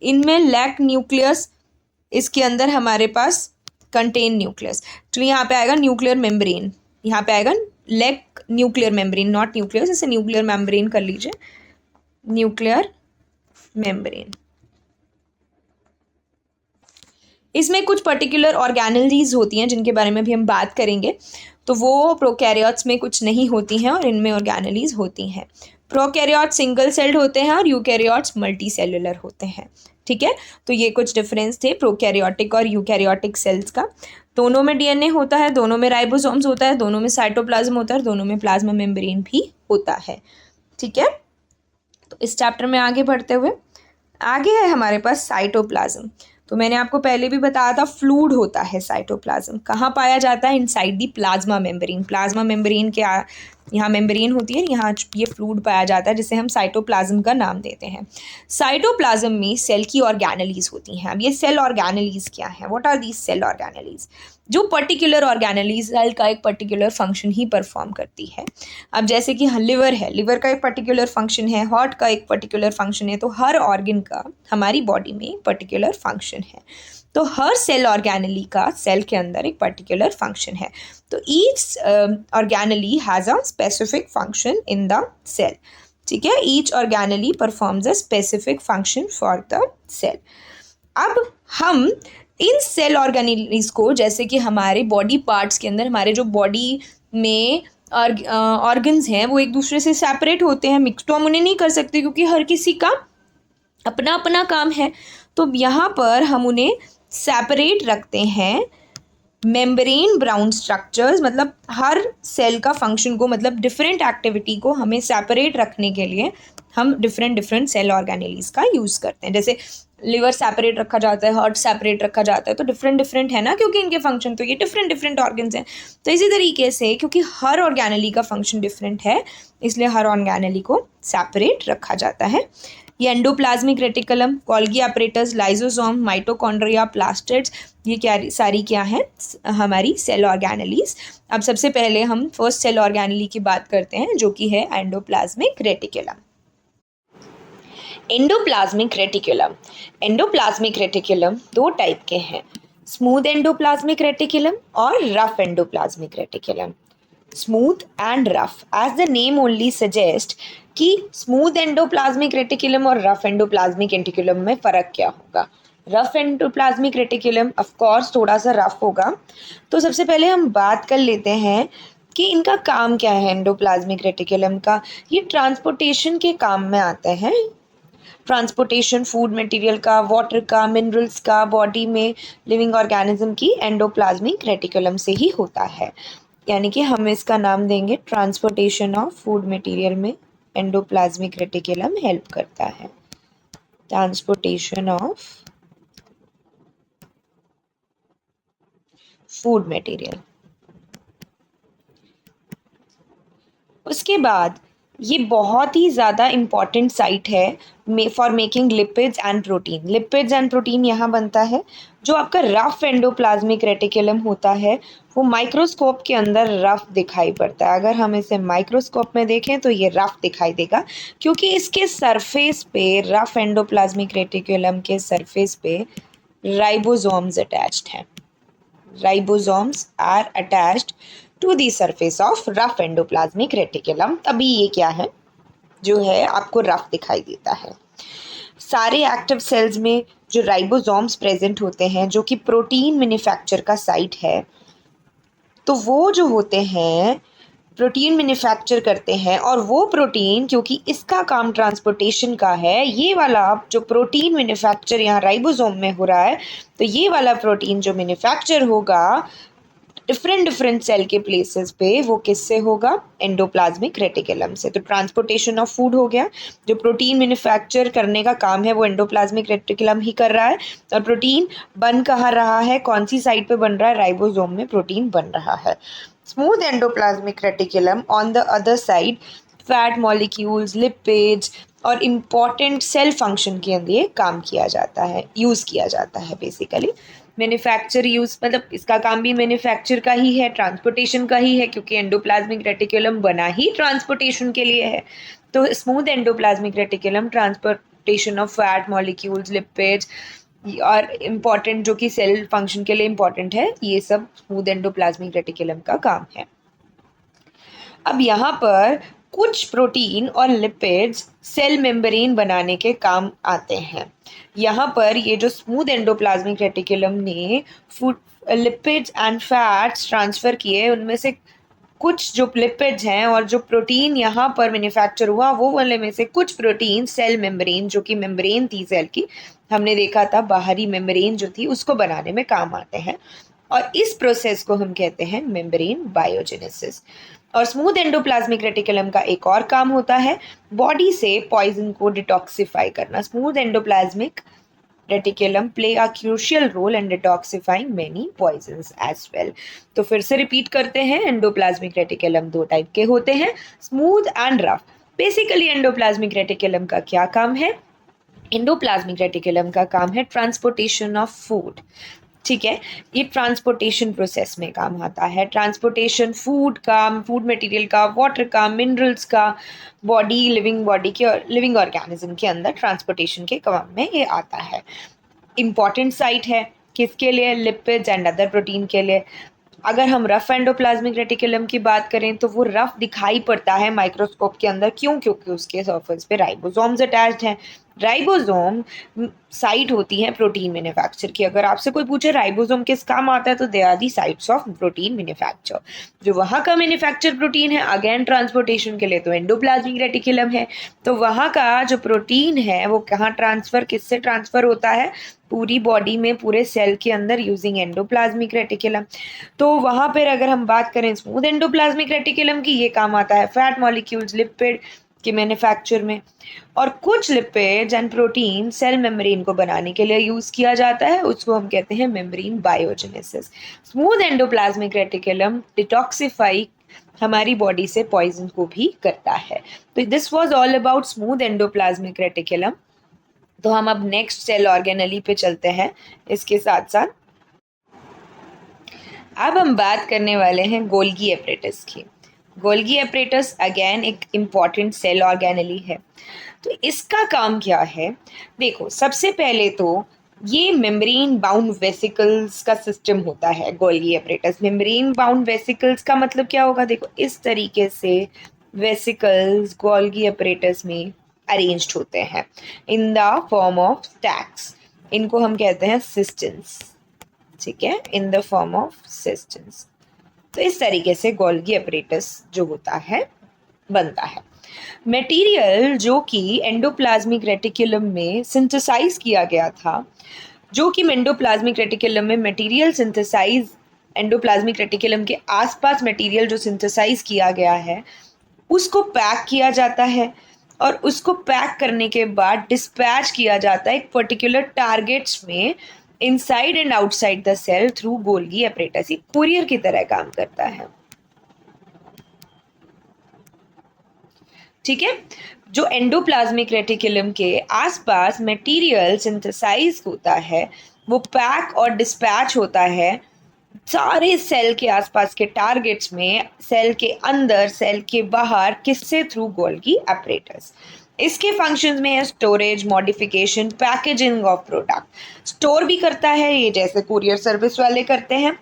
Speaker 1: इनमें लैक न्यूक्लियस, इसके अंदर हमारे पास कंटेन न्यूक्लियस, तो यहाँ पे आएगा न्यूक्लियर मेम्ब्रेन, यहाँ पे आएगा lack nuclear membrane, not nucleus, इसे न्यूक्लियर मेम्ब्रेन कर लीजिए, न्यूक्लियर मेम्ब्रेन। इसमें कुछ पर्टिकुलर ऑर्गेनेल्स होती हैं जिनके बारे में भी हम बात करेंगे, तो वो प्रोकैरियोट्स में कुछ नहीं होती हैं और इनमें ऑर्गेनेल्स होती हैं। प्रोकैरियोट्स सिंगल सेल्ड होते हैं और यूकैरियोट्स मल्टी सेलुलर होते हैं। ठीक है, तो ये कुछ डिफरेंस थे प्रोकैरियोटिक और यूकैरियोटिक सेल्स का। दोनों में डीएनए होता है, दोनों में राइबोसोम्स होता है, दोनों में साइटोप्लाज्म होता है और दोनों में प्लाज्मा मेम्ब्रेन भी होता है। ठीक है, तो इस चैप्टर में आगे बढ़ते हुए आगे है हमारे पास साइटोप्लाज्म। तो मैंने आपको पहले भी बताया था फ्लूइड होता है साइटोप्लाज्म। कहाँ पाया जाता है? Inside the plasma membrane. Plasma membrane के यहाँ मेम्ब्रेन होती है, यहाँ ये फ्लूइड पाया जाता है जिसे हम साइटोप्लाज्म का नाम देते हैं। साइटोप्लाज्म में सेल की ऑर्गेनेलीज होती हैं। अब ये सेल ऑर्गेनेलीज क्या है? What are these cell organelles? जो पर्टिकुलर ऑर्गेनेलीज सेल का एक पर्टिकुलर फंक्शन ही परफॉर्म करती है। अब जैसे कि लिवर है, लिवर का एक पर्टिकुलर फंक्शन है, हार्ट का एक पर्टिकुलर फंक्शन है, तो हर ऑर्गन का हमारी बॉडी में पर्टिकुलर फंक्शन है। तो हर सेल ऑर्गेनेली का सेल के अंदर एक पर्टिकुलर फंक्शन है। तो each organelle has a specific function in the cell. ठीक है, each organelle performs a specific function for the cell. अब हम इन सेल ऑर्गेनेलीज को, जैसे कि हमारे बॉडी पार्ट्स के अंदर हमारे जो बॉडी में ऑर्गन्स हैं वो एक दूसरे से सेपरेट होते हैं, मिक्स तो हम उन्हें नहीं कर सकते क्योंकि हर किसी का अपना अपना काम है। तो यहाँ पर हम उन्हें सेपरेट रखते हैं मेम्ब्रेन ब्राउन स्ट्रक्चर्स, मतलब हर सेल का फंक्शन को, मतलब डिफरेंट एक्टिविटी को हमें सेपरेट रखने के लिए हम डिफरेंट सेल ऑर्गेनेलीज का यूज़ करते हैं। जैसे लिवर सेपरेट रखा जाता है, हार्ट सेपरेट रखा जाता है, तो डिफरेंट है ना, क्योंकि इनके फंक्शन, तो ये डिफरेंट ऑर्गन्स हैं। तो इसी तरीके से क्योंकि हर ऑर्गेनेली का फंक्शन डिफरेंट है, इसलिए हर ऑर्गेनेली को सेपरेट रखा जाता है। ये endoplasmic reticulum, Golgi apparatus, lysosome, mitochondria, plastids, ये क्या सारी क्या हैं? हमारी सेल ऑर्गेनेलीज। अब सबसे पहले हम फर्स्ट सेल ऑर्गेनेली की बात करते हैं जो कि है endoplasmic reticulum. Endoplasmic reticulum, endoplasmic reticulum दो टाइप के हैं, स्मूथ एंडोप्लाज्मिक रेटिकुलम और rough endoplasmic reticulum. Smooth and rough, as the name only suggest कि स्मूथ एंडोप्लाज्मिक रेटिकुलम और रफ एंडोप्लाज्मिक रेटिकुलम में फ़र्क क्या होगा। Rough endoplasmic reticulum of course थोड़ा सा रफ होगा। तो सबसे पहले हम बात कर लेते हैं कि इनका काम क्या है। एंडोप्लाज्मिक रेटिकुलम का ये ट्रांसपोर्टेशन के काम में आते हैं। ट्रांसपोर्टेशन फूड मटेरियल का, वाटर का, मिनरल्स का बॉडी में लिविंग ऑर्गेनिज्म की एंडोप्लाज्मिक रेटिकुलम से ही होता है। यानी कि हम इसका नाम देंगे ट्रांसपोर्टेशन ऑफ फूड मटेरियल में एंडोप्लाज्मिक रेटिकुलम हेल्प करता है। Transportation of food material. उसके बाद ये बहुत ही ज़्यादा इम्पॉर्टेंट साइट है for making lipids and protein. Lipids and protein यहाँ बनता है। जो आपका रफ एंडोप्लाज्मिक रेटिकुलम होता है वो माइक्रोस्कोप के अंदर रफ दिखाई पड़ता है। अगर हम इसे माइक्रोस्कोप में देखें तो ये रफ दिखाई देगा क्योंकि इसके सरफेस पे, रफ एंडोप्लाज्मिक रेटिकुलम के सरफेस पे राइबोसोम्स अटैच्ड हैं। Ribosomes are attached to the surface of rough endoplasmic reticulum, तभी ये क्या है, जो है आपको रफ दिखाई देता है। सारे एक्टिव सेल्स में जो राइबोसोम्स प्रेजेंट होते हैं जो कि प्रोटीन मैन्युफैक्चर का साइट है, तो वो जो होते हैं प्रोटीन मैन्युफैक्चर करते हैं। और वो प्रोटीन, क्योंकि इसका काम ट्रांसपोर्टेशन का है, ये वाला जो प्रोटीन मैन्युफैक्चर यहाँ राइबोसोम में हो रहा है, तो ये वाला प्रोटीन जो मैन्युफैक्चर होगा डिफरेंट डिफरेंट सेल के प्लेसेस पे वो किससे होगा, एंडोप्लाज्मिक रेटिकुलम से। तो ट्रांसपोर्टेशन ऑफ फूड हो गया, जो प्रोटीन मैन्युफैक्चर करने का काम है वो एंडोप्लाज्मिक रेटिकुलम ही कर रहा है। और प्रोटीन बन कहाँ रहा है, कौन सी साइड पे बन रहा है, राइबोसोम में प्रोटीन बन रहा है। Smooth endoplasmic reticulum on the other side fat molecules, lipids और इम्पॉर्टेंट सेल फंक्शन के लिए काम किया जाता है, यूज़ किया जाता है। बेसिकली मैन्युफैक्चर यूज़ मतलब इसका काम भी मैन्युफैक्चर का ही है, ट्रांसपोर्टेशन का ही है, क्योंकि एंडोप्लाज्मिक रेटिकुलम बना ही ट्रांसपोर्टेशन के लिए है। तो smooth endoplasmic reticulum transportation of fat molecules, lipids और इम्पॉर्टेंट जो कि सेल फंक्शन के लिए इम्पॉर्टेंट है, ये सब स्मूथ एंडोप्लाज्मिक रेटिकुलम का काम है। अब यहाँ पर कुछ प्रोटीन और लिपिड्स सेल मेम्ब्रेन बनाने के काम आते हैं। यहाँ पर ये जो स्मूथ एंडोप्लाज्मिक रेटिकुलम ने food lipids and fats transfer किए, उनमें से कुछ जो लिपिड्स हैं और जो प्रोटीन यहाँ पर मैन्युफैक्चर हुआ वो वाले में से कुछ प्रोटीन सेल मेम्ब्रेन, जो कि मेम्ब्रेन थी सेल की, हमने देखा था बाहरी मेम्ब्रेन जो थी उसको बनाने में काम आते हैं। और इस प्रोसेस को हम कहते हैं मेम्ब्रेन बायोजेनेसिस। और स्मूथ एंडोप्लाज्मिक रेटिकुलम का एक और काम होता है बॉडी से पॉइजन को डिटॉक्सिफाई करना। Smooth endoplasmic reticulum play a crucial role in detoxifying many poisons as well. तो फिर से रिपीट करते हैं, एंडोप्लाज्मिक रेटिकुलम दो टाइप के होते हैं, smooth and rough. Basically endoplasmic reticulum का क्या काम है, एंडोप्लाज्मिक रेटिकुलम का काम है ट्रांसपोर्टेशन ऑफ फूड। ठीक है, ये ट्रांसपोर्टेशन प्रोसेस में काम आता है, ट्रांसपोर्टेशन फूड का, फूड मटेरियल का, वाटर का, मिनरल्स का, लिविंग बॉडी के और लिविंग ऑर्गेनिज्म के अंदर ट्रांसपोर्टेशन के काम में ये आता है। इम्पॉर्टेंट साइट है किसके लिए, लिपिड्स एंड अदर प्रोटीन के लिए। अगर हम रफ एंडोप्लाज्मिक रेटिकुलम की बात करें तो वो रफ दिखाई पड़ता है माइक्रोस्कोप के अंदर, क्यों, क्योंकि उसके सरफेस पे राइबोसोम्स अटैच्ड हैं। राइबोसोम साइट होती है प्रोटीन मैन्युफैक्चर की। अगर आपसे कोई पूछे राइबोसोम किस काम आता है तो they are the sites of protein manufacture. जो वहाँ का मैन्युफैक्चर प्रोटीन है अगेन ट्रांसपोर्टेशन के लिए तो एंडोप्लाज्मिक रेटिकुलम है। तो वहाँ का जो प्रोटीन है वो कहाँ ट्रांसफ़र, किससे ट्रांसफ़र होता है, पूरी बॉडी में, पूरे सेल के अंदर यूजिंग एंडोप्लाज्मिक रेटिकुलम। तो वहाँ पर अगर हम बात करें स्मूथ एंडोप्लाज्मिक रेटिकुलम की, ये काम आता है फैट मॉलिक्यूल्स, लिपिड के मैन्युफैक्चर में। और कुछ lipids and protein cell membrane को बनाने के लिए यूज़ किया जाता है, उसको हम कहते हैं membrane biogenesis. Smooth endoplasmic reticulum detoxify हमारी बॉडी से पॉइजन को भी करता है। तो this was all about smooth endoplasmic reticulum. तो हम अब नेक्स्ट सेल ऑर्गेनेली पे चलते हैं। इसके साथ साथ अब हम बात करने वाले हैं गोल्गी एपरेटस की। गोल्गी एपरेटस अगेन एक इम्पॉर्टेंट सेल ऑर्गेनेली है। तो इसका काम क्या है, देखो सबसे पहले तो ये मेम्ब्रेन बाउंड वेसिकल्स का सिस्टम होता है। Golgi apparatus membrane bound vesicles का मतलब क्या होगा, देखो इस तरीके से वेसिकल्स गोल्गी एपरेटस में अरेंज्ड होते हैं इन द फॉर्म ऑफ स्टैक्स। इनको हम कहते हैं सिस्टेंस, ठीक है, इन द फॉर्म ऑफ सिस्टेंस। तो इस तरीके से गोल्गी एपरेटस जो होता है बनता है। मटेरियल जो कि एंडोप्लाज्मिक रेटिकुलम में सिंथेसाइज किया गया था, जो कि एंडोप्लाज्मिक रेटिकुलम में मटेरियल सिंथेसाइज, एंडोप्लाज्मिक रेटिकुलम के आसपास मटेरियल जो सिंथेसाइज किया गया है उसको पैक किया जाता है। और उसको पैक करने के बाद डिस्पैच किया जाता है एक पर्टिकुलर टारगेट्स में inside and outside the cell through Golgi apparatus. ये कुरियर की तरह काम करता है, ठीक है। जो एंडोप्लाज्मिक रेटिकुलम के आसपास मटेरियल सिंथेसाइज होता है वो पैक और डिस्पैच होता है सारे सेल के आसपास के टारगेट्स में, सेल के अंदर, सेल के बाहर, किससे, थ्रू गोल्गी एपरेटस। इसके फंक्शंस में है storage, modification, packaging of product. Store भी करता है ये, जैसे कुरियर सर्विस वाले करते हैं,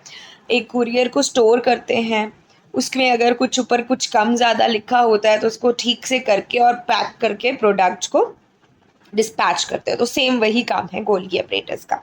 Speaker 1: एक कुरियर को स्टोर करते हैं, उसमें अगर कुछ ऊपर कुछ कम ज़्यादा लिखा होता है तो उसको ठीक से करके और पैक करके प्रोडक्ट्स को डिस्पैच करते हैं। तो सेम वही काम है गोल्गी एपरेटस का।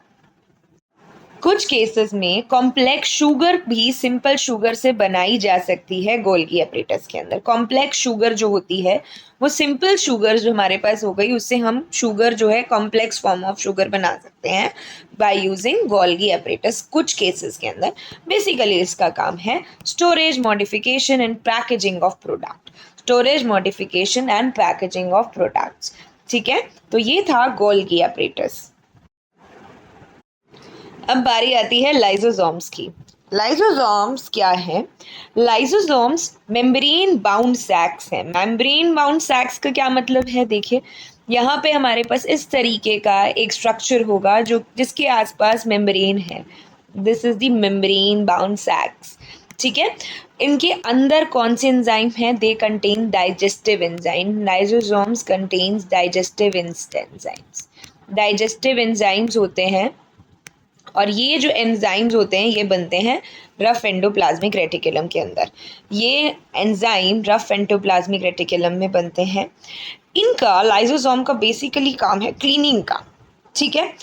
Speaker 1: कुछ केसेस में कॉम्प्लेक्स शुगर भी सिंपल शुगर से बनाई जा सकती है गोल्गी एपरेटस के अंदर। कॉम्प्लेक्स शुगर जो होती है वो सिंपल शुगर जो हमारे पास हो गई उससे हम शुगर जो है कॉम्प्लेक्स फॉर्म ऑफ शुगर बना सकते हैं बाय यूजिंग गोल्गी एपरेटस कुछ केसेस के अंदर। बेसिकली इसका काम है storage modification and packaging of product, storage modification and packaging of products. ठीक है, तो ये था गोल्गी एपरेटस। अब बारी आती है लाइसोसोम्स की। लाइसोसोम्स क्या है? लाइसोसोम्स मेम्ब्रेन बाउंड सैक्स है। मेम्ब्रेन बाउंड सैक्स का क्या मतलब है? देखिए, यहाँ पे हमारे पास इस तरीके का एक स्ट्रक्चर होगा जो जिसके आसपास मेम्ब्रेन है। This is the membrane bound sacs. ठीक है, इनके अंदर कौन से एंजाइम हैं? They contain digestive enzyme. Lysosomes contains digestive enzymes. Digestive enzymes होते हैं और ये जो एंजाइम्स होते हैं ये बनते हैं रफ एंडोप्लाज्मिक रेटिकुलम के अंदर। ये एंजाइम रफ एंडोप्लाज्मिक रेटिकुलम में बनते हैं। इनका लाइसोसोम का बेसिकली काम है क्लीनिंग का। ठीक है,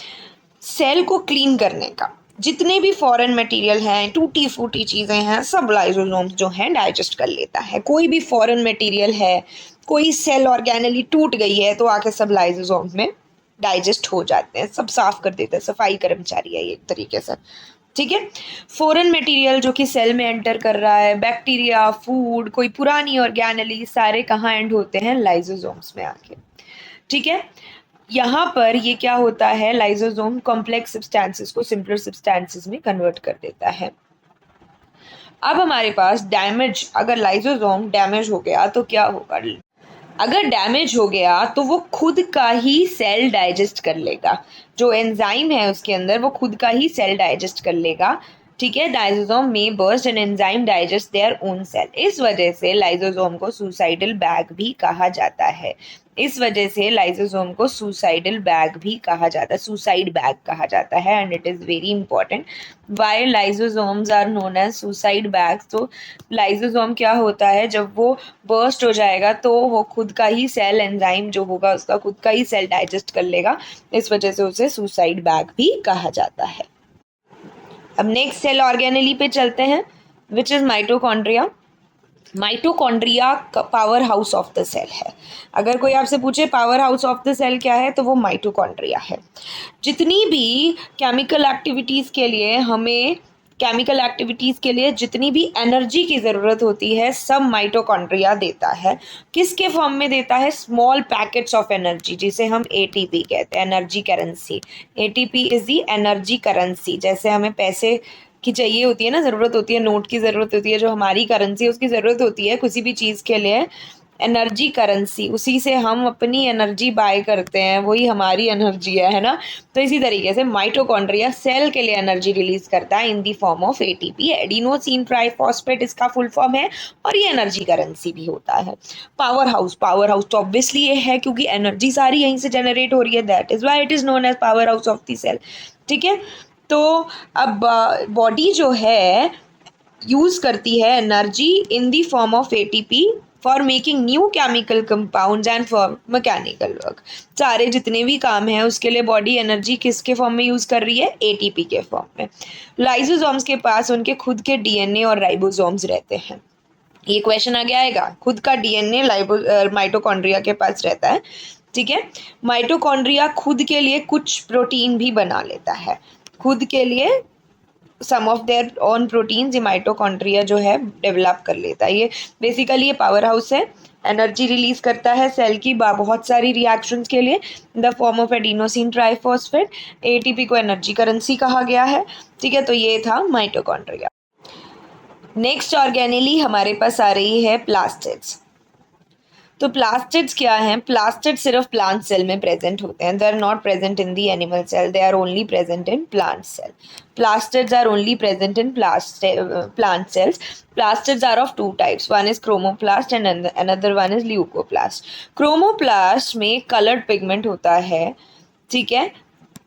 Speaker 1: सेल को क्लीन करने का। जितने भी फॉरेन मटेरियल हैं, टूटी फूटी चीज़ें हैं, सब लाइसोसोम जो है डाइजेस्ट कर लेता है। कोई भी फॉरेन मटेरियल है, कोई सेल ऑर्गेनली टूट गई है तो आके सब लाइसोसोम में डाइजेस्ट हो जाते हैं, सब साफ कर देते हैं। सफाई कर्मचारी है ये एक तरीके से। ठीक है, फॉरेन मटेरियल जो कि सेल में एंटर कर रहा है, बैक्टीरिया, फूड, कोई पुरानी ऑर्गेनली, सारे कहाँ एंड होते हैं? लाइसोसोम्स में आके। ठीक है, यहाँ पर ये क्या होता है? लाइसोसोम कॉम्प्लेक्स सब्सटेंसेस को सिंपलर सब्सटेंसेस में कन्वर्ट कर देता है। अब हमारे पास डैमेज, अगर लाइसोसोम डैमेज हो गया तो क्या होगा? अगर डैमेज हो गया तो वो खुद का ही सेल डाइजेस्ट कर लेगा। जो एंजाइम है उसके अंदर वो खुद का ही सेल डाइजेस्ट कर लेगा। ठीक है, लाइसोसोम में burst an enzyme digest their own cell. इस वजह से लाइसोसोम को सुसाइडल बैग भी कहा जाता है। इस वजह से लाइसोसोम को सुसाइडल बैग भी कहा जाता है, सुसाइड बैग कहा जाता है। And it is very important why lysosomes are known as suicide bags. तो लाइसोसोम क्या होता है, जब वो बर्स्ट हो जाएगा तो वो खुद का ही सेल एंजाइम जो होगा उसका खुद का ही सेल डाइजेस्ट कर लेगा। इस वजह से उसे सुसाइड बैग भी कहा जाता है। अब नेक्स्ट सेल ऑर्गेनेली पे चलते हैं, which is mitochondria. Mitochondria power house of the cell है। अगर कोई आपसे पूछे power house of the cell क्या है तो वो माइटोकॉन्ड्रिया है। जितनी भी केमिकल एक्टिविटीज़ के लिए हमें केमिकल एक्टिविटीज़ के लिए जितनी भी एनर्जी की ज़रूरत होती है सब माइटोकॉन्ड्रिया देता है। किसके फॉर्म में देता है? स्मॉल पैकेट्स ऑफ एनर्जी, जिसे हम एटीपी कहते हैं, energy currency. ATP is the energy currency. जैसे हमें पैसे की चाहिए होती है ना, ज़रूरत होती है, नोट की ज़रूरत होती है, जो हमारी करेंसी है उसकी ज़रूरत होती है किसी भी चीज़ के लिए, एनर्जी करेंसी, उसी से हम अपनी एनर्जी बाय करते हैं, वही हमारी एनर्जी है ना। तो इसी तरीके से माइटोकॉन्ड्रिया सेल के लिए एनर्जी रिलीज करता है in the form of ATP. Adenosine triphosphate इसका फुल फॉर्म है और ये एनर्जी करेंसी भी होता है। पावर हाउस तो ऑब्वियसली ये है क्योंकि एनर्जी सारी यहीं से जनरेट हो रही है, that is why it is known as power house of the cell. ठीक है, तो अब बॉडी जो है यूज करती है energy in the form of ATP for making new chemical compounds and for mechanical work. सारे जितने भी काम हैं उसके लिए बॉडी एनर्जी किसके फॉर्म में यूज कर रही है? एटीपी के फॉर्म में। लाइसोसोम्स के पास उनके खुद के डीएनए और राइबोसोम्स रहते हैं। ये क्वेश्चन आगे आएगा, खुद का डीएनए माइटोकॉन्ड्रिया के पास रहता है। ठीक है, माइटोकॉन्ड्रिया खुद के लिए कुछ प्रोटीन भी बना लेता है, खुद के लिए सम ऑफ देयर ओन प्रोटीन्स ये माइटोकॉन्ड्रिया जो है डेवलप कर लेता है। ये बेसिकली ये पावर हाउस है, एनर्जी रिलीज करता है सेल की बहुत सारी रिएक्शंस के लिए इन the form of adenosine triphosphate. ATP को एनर्जी करेंसी कहा गया है। ठीक है, तो ये था माइटोकॉन्ड्रिया। नेक्स्ट ऑर्गेनेली हमारे पास आ रही है प्लास्टिड्स। तो प्लास्टिड्स क्या हैं? प्लास्टिड सिर्फ प्लांट सेल में प्रेजेंट होते हैं। They are not present in the animal cell, they are only present in plant cell. Plastids are only present in plant cells. Plastids are of two types. One is chromoplast and another one is leucoplast. Chromoplast में colored pigment होता है, ठीक है,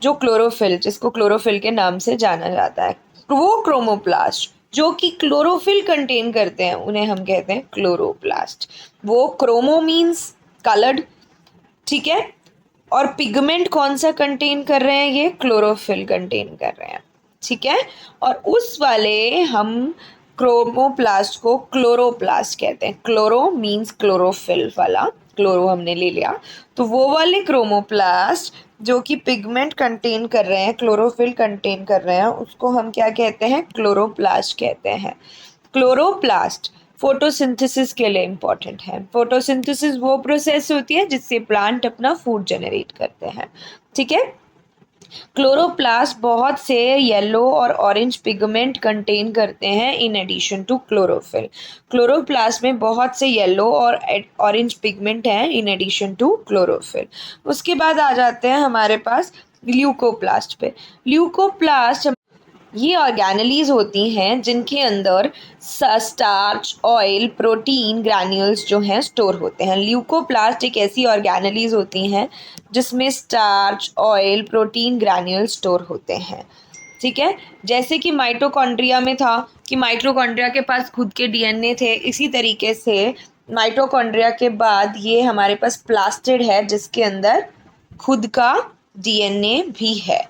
Speaker 1: जो chlorophyll, जिसको chlorophyll के नाम से जाना जाता है। वो क्रोमोप्लास्ट जो कि क्लोरोफिल कंटेन करते हैं उन्हें हम कहते हैं क्लोरोप्लास्ट। वो क्रोमो मीन्स कलर्ड, ठीक है, और पिगमेंट कौन सा कंटेन कर रहे हैं? ये क्लोरोफिल कंटेन कर रहे हैं। ठीक है। और उस वाले हम क्रोमोप्लास्ट को क्लोरोप्लास्ट कहते हैं। क्लोरो मीन्स क्लोरोफिल वाला, क्लोरो हमने ले लिया, तो वो वाले क्रोमोप्लास्ट जो कि पिगमेंट कंटेन कर रहे हैं, क्लोरोफिल कंटेन कर रहे हैं, उसको हम क्या कहते हैं? क्लोरोप्लास्ट कहते हैं। क्लोरोप्लास्ट फोटोसिंथेसिस के लिए इंपॉर्टेंट है। फोटोसिंथेसिस वो प्रोसेस होती है जिससे प्लांट अपना फूड जनरेट करते हैं, ठीक है। क्लोरोप्लास्ट बहुत से येलो और ऑरेंज पिगमेंट कंटेन करते हैं in addition to chlorophyll. Chloroplast में बहुत से येलो और ऑरेंज पिगमेंट हैं इन एडिशन टू क्लोरोफिल। उसके बाद आ जाते हैं हमारे पास ल्यूकोप्लास्ट पे। ल्यूकोप्लास्ट ये ऑर्गेनेलीज होती हैं जिनके अंदर स्टार्च, ऑयल, प्रोटीन ग्रैन्यूल्स जो हैं स्टोर होते हैं। ल्यूकोप्लास्ट एक ऐसी ऑर्गेनेलीज होती हैं जिसमें starch, oil, protein granules store होते हैं, ठीक है। जैसे कि माइटोकॉन्ड्रिया में था कि माइटोकॉन्ड्रिया के पास खुद के डीएनए थे, इसी तरीके से माइटोकॉन्ड्रिया के बाद ये हमारे पास प्लास्टिड है जिसके अंदर खुद का डीएनए भी है,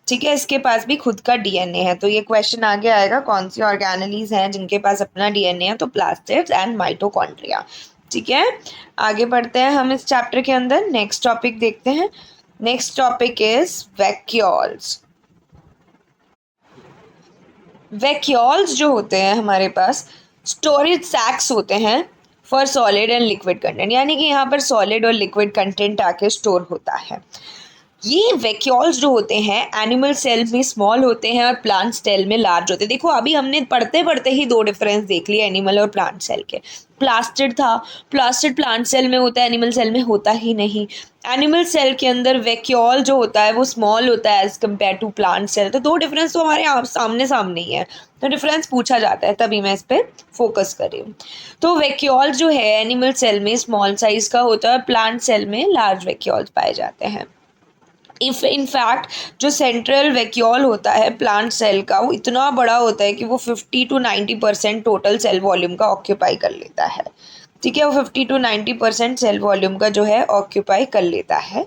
Speaker 1: ठीक है। इसके पास भी खुद का डीएनए है। तो ये क्वेश्चन आगे आएगा, कौन सी ऑर्गेनेलीज हैं जिनके पास अपना डीएनए है? तो प्लास्टिड्स एंड माइटोकॉन्ड्रिया, ठीक है। आगे बढ़ते हैं हम इस चैप्टर के अंदर, नेक्स्ट टॉपिक देखते हैं। Next topic is vacuoles. Vacuoles जो होते हैं हमारे पास स्टोरेज सैक्स होते हैं for solid and liquid content, यानी कि यहाँ पर सॉलिड और लिक्विड कंटेंट आके स्टोर होता है। ये वैक्यूल्स जो होते हैं एनिमल सेल में स्मॉल होते हैं और प्लांट सेल में लार्ज होते हैं। देखो अभी हमने पढ़ते पढ़ते ही दो डिफरेंस देख लिए एनिमल और प्लांट सेल के। प्लास्टिड था, प्लास्टिड प्लांट सेल में होता है, एनिमल सेल में होता ही नहीं। एनिमल सेल के अंदर वैक्यूल जो होता है वो स्मॉल होता है as compare to plant cell. तो दो डिफरेंस तो हमारे सामने सामने ही है, तो डिफरेंस पूछा जाता है तभी मैं इस पर फोकस कर रही हूँ। तो वैक्यूल जो है एनिमल सेल में स्मॉल साइज का होता है, प्लांट सेल में लार्ज वैक्यूल्स पाए जाते हैं। इनफैक्ट जो सेंट्रल वैक्यूल होता है प्लांट सेल का वो इतना बड़ा होता है कि वो 50 to 90% टोटल सेल वॉल्यूम का ऑक्यूपाई कर लेता है, ठीक है। वो 50 to 90% सेल वॉल्यूम का जो है ऑक्यूपाई कर लेता है।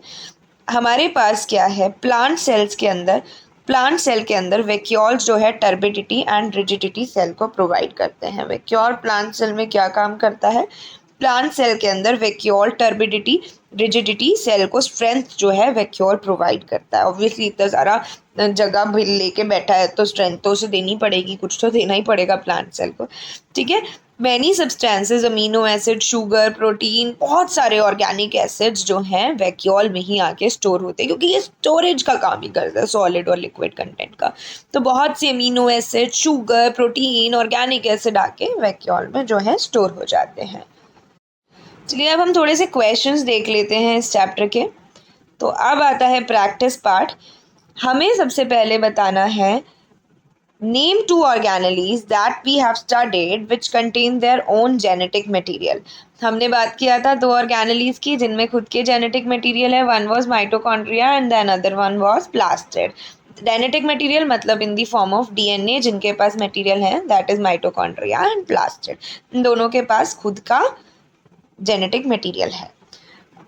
Speaker 1: हमारे पास क्या है प्लांट सेल्स के अंदर? प्लांट सेल के अंदर वैक्यूल्स जो है टर्बिडिटी एंड रिजिडिटी सेल को प्रोवाइड करते हैं। वैक्यूल प्लांट सेल में क्या काम करता है? प्लांट सेल के अंदर वैक्यूल टर्बिडिटी, रिजिडिटी सेल को स्ट्रेंथ जो है वैक्यूल प्रोवाइड करता है। ऑब्वियसली इतना सारा जगह भी लेके बैठा है तो स्ट्रेंथ तो उसे देनी पड़ेगी, कुछ तो देना ही पड़ेगा प्लांट सेल को, ठीक है। Many substances, amino acid, sugar, protein, बहुत सारे ऑर्गेनिक एसिड्स जो हैं वैक्यूल में ही आके स्टोर होते हैं क्योंकि ये स्टोरेज का काम ही करता है सॉलिड और लिक्विड कंटेंट का। तो बहुत से amino acid, sugar, protein, organic acid आके वैक्यूल में जो है स्टोर हो जाते हैं। चलिए अब हम थोड़े से क्वेश्चंस देख लेते हैं इस चैप्टर के। तो अब आता है प्रैक्टिस पार्ट। हमें सबसे पहले बताना है name two organelles that we have studied which contain their own genetic material. हमने बात किया था दो ऑर्गेनेलीज की जिनमें खुद के जेनेटिक मटेरियल है। One was mitochondria and the another one was plastid. Genetic material मतलब in the form of DNA, जिनके पास मटेरियल है that is mitochondria and plastid. इन दोनों के पास खुद का जेनेटिक मटेरियल है।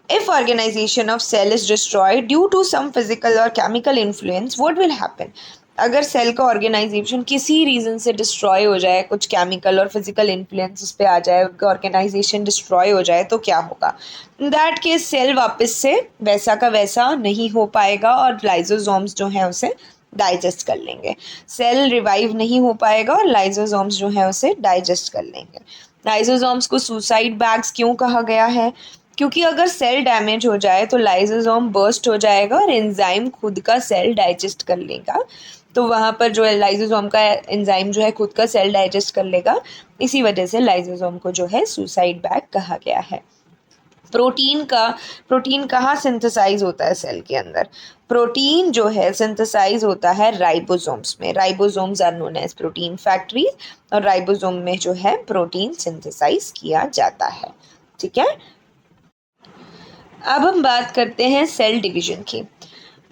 Speaker 1: If organization of cell is destroyed due to some physical or chemical influence, what will happen? अगर सेल का ऑर्गेनाइजेशन किसी रीज़न से डिस्ट्रॉय हो जाए, कुछ केमिकल और फिजिकल इन्फ्लुएंस उस पर आ जाए, उनका ऑर्गेनाइजेशन डिस्ट्रॉय हो जाए तो क्या होगा? इन दैट केस सेल वापस से वैसा का वैसा नहीं हो पाएगा और लाइजोसोम्स जो हैं उसे डाइजेस्ट कर लेंगे। सेल रिवाइव नहीं हो पाएगा और लाइजोसोम्स जो हैं उसे डाइजेस्ट कर लेंगे। लाइजोसोम्स को सुसाइड बैग्स क्यों कहा गया है? क्योंकि अगर सेल डैमेज हो जाए तो लाइसोसोम बर्स्ट हो जाएगा और एंजाइम खुद का सेल डाइजेस्ट कर लेगा। तो वहाँ पर जो है लाइसोसोम का एंजाइम जो है खुद का सेल डाइजेस्ट कर लेगा, इसी वजह से लाइसोसोम को जो है सुसाइड बैग कहा गया है। प्रोटीन कहाँ सिंथेसाइज होता है सेल के अंदर? प्रोटीन जो है सिंथेसाइज होता है राइबोसोम्स में। Ribosomes are known as protein factories और राइबोसोम में जो है प्रोटीन सिंथेसाइज किया जाता है, ठीक है। अब हम बात करते हैं सेल डिवीजन की।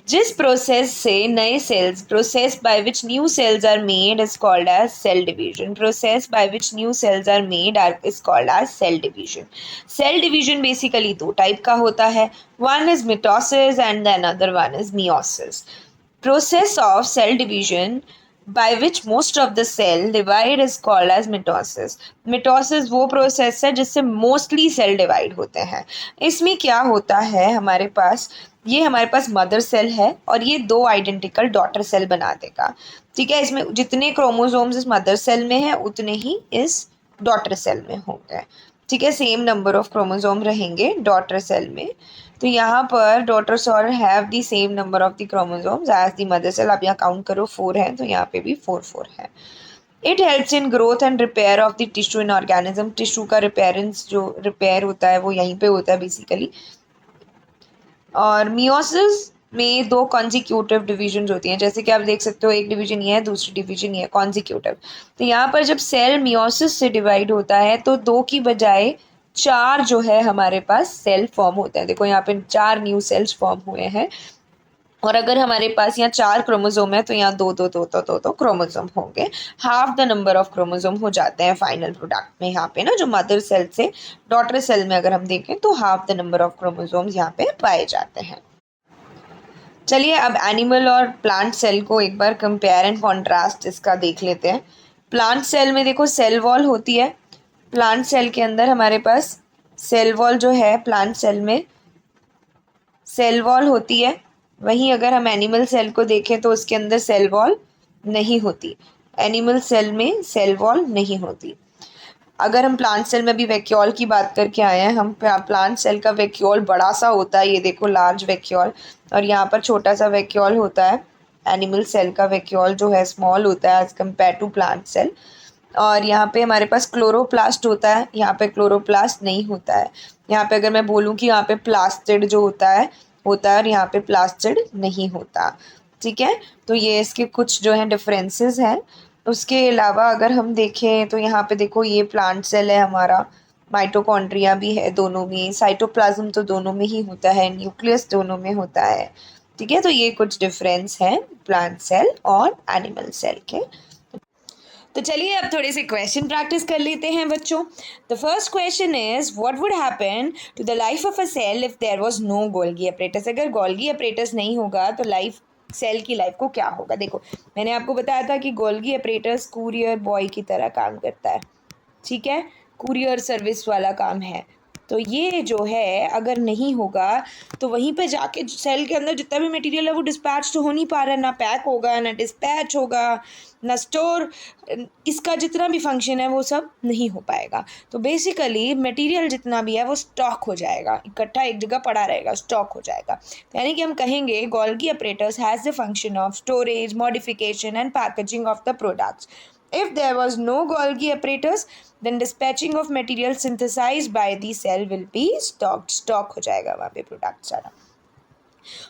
Speaker 1: जिस प्रोसेस से नए cells, process by which new cells are made is called as cell division. Process by which new cells are made is called as cell division. Cell division basically दो type का होता है, one is mitosis and the another one is meiosis. Process of cell division by which most of the cell divide is called as mitosis. Mitosis वो process है जिससे mostly cell divide होते हैं. इसमें क्या होता है हमारे पास, ये हमारे पास मदर सेल है और ये दो आइडेंटिकल डॉटर सेल बना देगा. ठीक है, इसमें जितने क्रोमोसोम्स इस मदर सेल में है उतने ही इस डॉटर सेल में होंगे. ठीक है, सेम नंबर ऑफ क्रोमोसोम रहेंगे डॉटर सेल में. तो यहाँ पर daughter cell have the same number of the chromosomes as the mother cell. आप यहाँ काउंट करो 4 है तो यहाँ पे भी 4 है. It helps in growth and repair of the tissue in organism. Tissue का रिपेयरेंस जो रिपेयर होता है वो यहीं पे होता है बेसिकली. और मियोसिस में दो कॉन्जिक्यूटिव डिविजन होती हैं. जैसे कि आप देख सकते हो एक डिवीजन ये है, दूसरी डिवीजन ये है, कॉन्जिक्यूटिव. तो यहाँ पर जब सेल मियोसिस से डिवाइड होता है तो 2 की बजाय 4 जो है हमारे पास सेल फॉर्म होते हैं. देखो यहाँ पे 4 न्यू सेल्स फॉर्म हुए हैं. और अगर हमारे पास यहाँ 4 क्रोमोसोम है तो यहाँ दो क्रोमोसोम होंगे. Half the number of chromosome हो जाते हैं फाइनल प्रोडक्ट में. यहाँ पे ना जो मदर सेल से डॉटर सेल में अगर हम देखें तो half the number of chromosomes यहाँ पे पाए जाते हैं. चलिए अब एनिमल और प्लांट सेल को एक बार कंपेयर एंड कॉन्ट्रास्ट इसका देख लेते हैं. प्लांट सेल में देखो सेल वॉल होती है. प्लांट सेल के अंदर हमारे पास सेल वॉल जो है प्लांट सेल में सेल वॉल होती है. वहीं अगर हम एनिमल सेल को देखें तो उसके अंदर सेल वॉल नहीं होती. एनिमल सेल में सेल वॉल नहीं होती. अगर हम प्लांट सेल में भी वैक्यूल की बात करके आए हैं, हम प्लांट सेल का वैक्यूल बड़ा सा होता है, ये देखो लार्ज वैक्यूल, और यहाँ पर छोटा सा वैक्यूल होता है. एनिमल सेल का वैक्यूल जो है स्मॉल होता है as compare to plant cell. और यहाँ पे हमारे पास क्लोरोप्लास्ट होता है, यहाँ पे क्लोरोप्लास्ट नहीं होता है. यहाँ पे अगर मैं बोलूँ कि यहाँ पे प्लास्टिड जो होता है और यहाँ पे प्लास्टिड नहीं होता. ठीक है, तो ये इसके कुछ जो है डिफरेंसेस हैं. उसके अलावा अगर हम देखें तो यहाँ पे देखो ये प्लांट सेल है हमारा. माइटोकॉन्ड्रिया भी है दोनों में. साइटोप्लाज्म तो दोनों में ही होता है. न्यूक्लियस दोनों में होता है. ठीक है, तो ये कुछ डिफरेंस हैं प्लांट सेल और एनिमल सेल के. तो चलिए अब थोड़े से क्वेश्चन प्रैक्टिस कर लेते हैं बच्चों. The first question is what would happen to the life of a cell if there was no Golgi apparatus. अगर गोल्गी अपरेटस नहीं होगा तो लाइफ सेल की लाइफ को क्या होगा. देखो मैंने आपको बताया था कि गोल्गी अपरेटस कुरियर बॉय की तरह काम करता है. ठीक है, कुरियर सर्विस वाला काम है. तो ये जो है अगर नहीं होगा तो वहीं पे जाके सेल के अंदर जितना भी मटेरियल है वो डिस्पैच तो हो नहीं पा रहा है. ना पैक होगा, ना डिस्पैच होगा, ना स्टोर, इसका जितना भी फंक्शन है वो सब नहीं हो पाएगा. तो बेसिकली मटेरियल जितना भी है वो स्टॉक हो जाएगा, इकट्ठा एक जगह पड़ा रहेगा, स्टॉक हो जाएगा. यानी कि हम कहेंगे Golgi apparatus has the function of storage, modification and packaging of the products. If there was no Golgi apparatus, then dispatching of material synthesized by the cell will be stocked. Stock हो जाएगा वहाँ पे product सारा.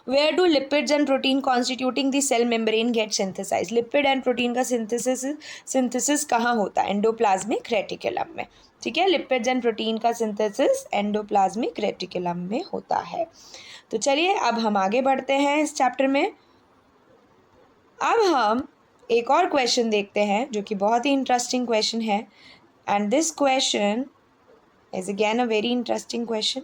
Speaker 1: Where do lipids and protein constituting the cell membrane get synthesized? Lipid and protein का synthesis कहाँ होता है? Endoplasmic reticulum में. ठीक है, लिपिड्स एंड प्रोटीन का सिंथेसिस एंडोप्लाज्मिक रेटिकुलम में होता है. तो चलिए अब हम आगे बढ़ते हैं इस चैप्टर में. अब हम एक और क्वेश्चन देखते हैं जो कि बहुत ही इंटरेस्टिंग क्वेश्चन है. And this question is again a very interesting question.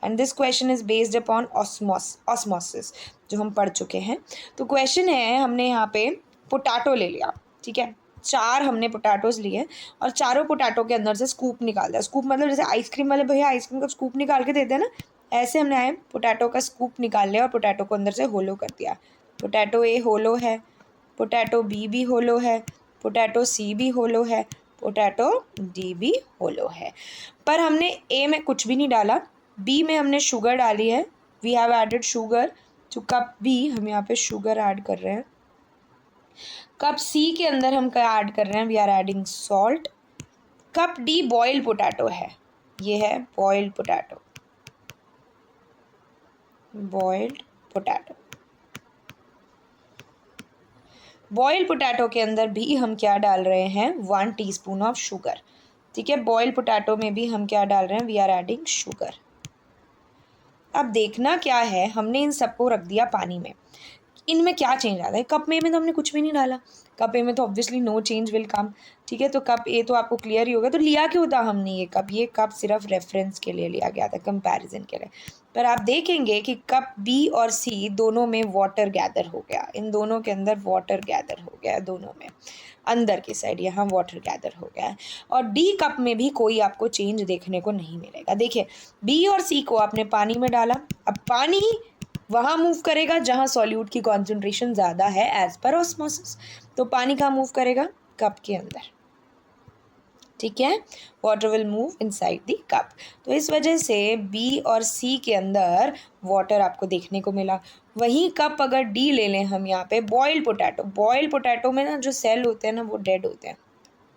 Speaker 1: And this question is based upon osmosis जो हम पढ़ चुके हैं. तो क्वेश्चन है, हमने यहाँ पे पोटैटो ले लिया. ठीक है, 4 हमने पोटैटोज लिए और चारों पोटैटो के अंदर से स्कूप निकाल दिया. स्कूप मतलब जैसे आइसक्रीम वाले भैया आइसक्रीम का स्कूप निकाल के देते हैं ना, ऐसे हमने आए पोटैटो का स्कूप निकाल लिया और पोटैटो को अंदर से होलो कर दिया. पोटैटो ए होलो है, पोटैटो बी भी होलो है, पोटैटो सी भी होलो है, पोटैटो डी भी होलो है. पर हमने ए में कुछ भी नहीं डाला. बी में हमने शुगर डाली है. We have added sugar to cup B. हम यहाँ पे शुगर ऐड कर रहे हैं. कप सी के अंदर हम क्या ऐड कर रहे हैं? We are adding salt. Cup D boiled potato है. ये है boiled potato. Boiled potato. Boiled potato के अंदर भी हम क्या डाल रहे हैं? 1 टीस्पून ऑफ शुगर. ठीक है, बॉइल्ड पोटैटो में भी हम क्या डाल रहे हैं? We are adding sugar. अब देखना क्या है, हमने इन सबको रख दिया पानी में. इनमें क्या चेंज आता है? कप ए में तो हमने कुछ भी नहीं डाला, कप ए में तो obviously no change will come, ठीक है। तो कप ए तो आपको क्लियर ही होगा। तो लिया क्यों था हमने ये कप सिर्फ रेफरेंस के लिए लिया गया था, कंपैरिजन के लिए। पर आप देखेंगे कि कप बी और सी दोनों में वाटर गैदर हो गया, इन दोनों के अंदर वाटर गैदर हो गया, दोनों में अंदर की साइड यहाँ वाटर गैदर हो गया है। और डी कप में भी कोई आपको चेंज देखने को नहीं मिलेगा। देखिए बी और सी को आपने पानी में डाला, अब पानी वहाँ मूव करेगा जहाँ सॉल्यूट की कॉन्सेंट्रेशन ज़्यादा है एज पर ऑस्मोसिस। तो पानी कहाँ मूव करेगा? कप के अंदर, ठीक है। Water will move inside the cup. तो इस वजह से बी और सी के अंदर वाटर आपको देखने को मिला। वहीं कप अगर डी ले लें हम यहाँ पे, बॉइल्ड पोटैटो में ना जो सेल होते हैं ना वो डेड होते हैं,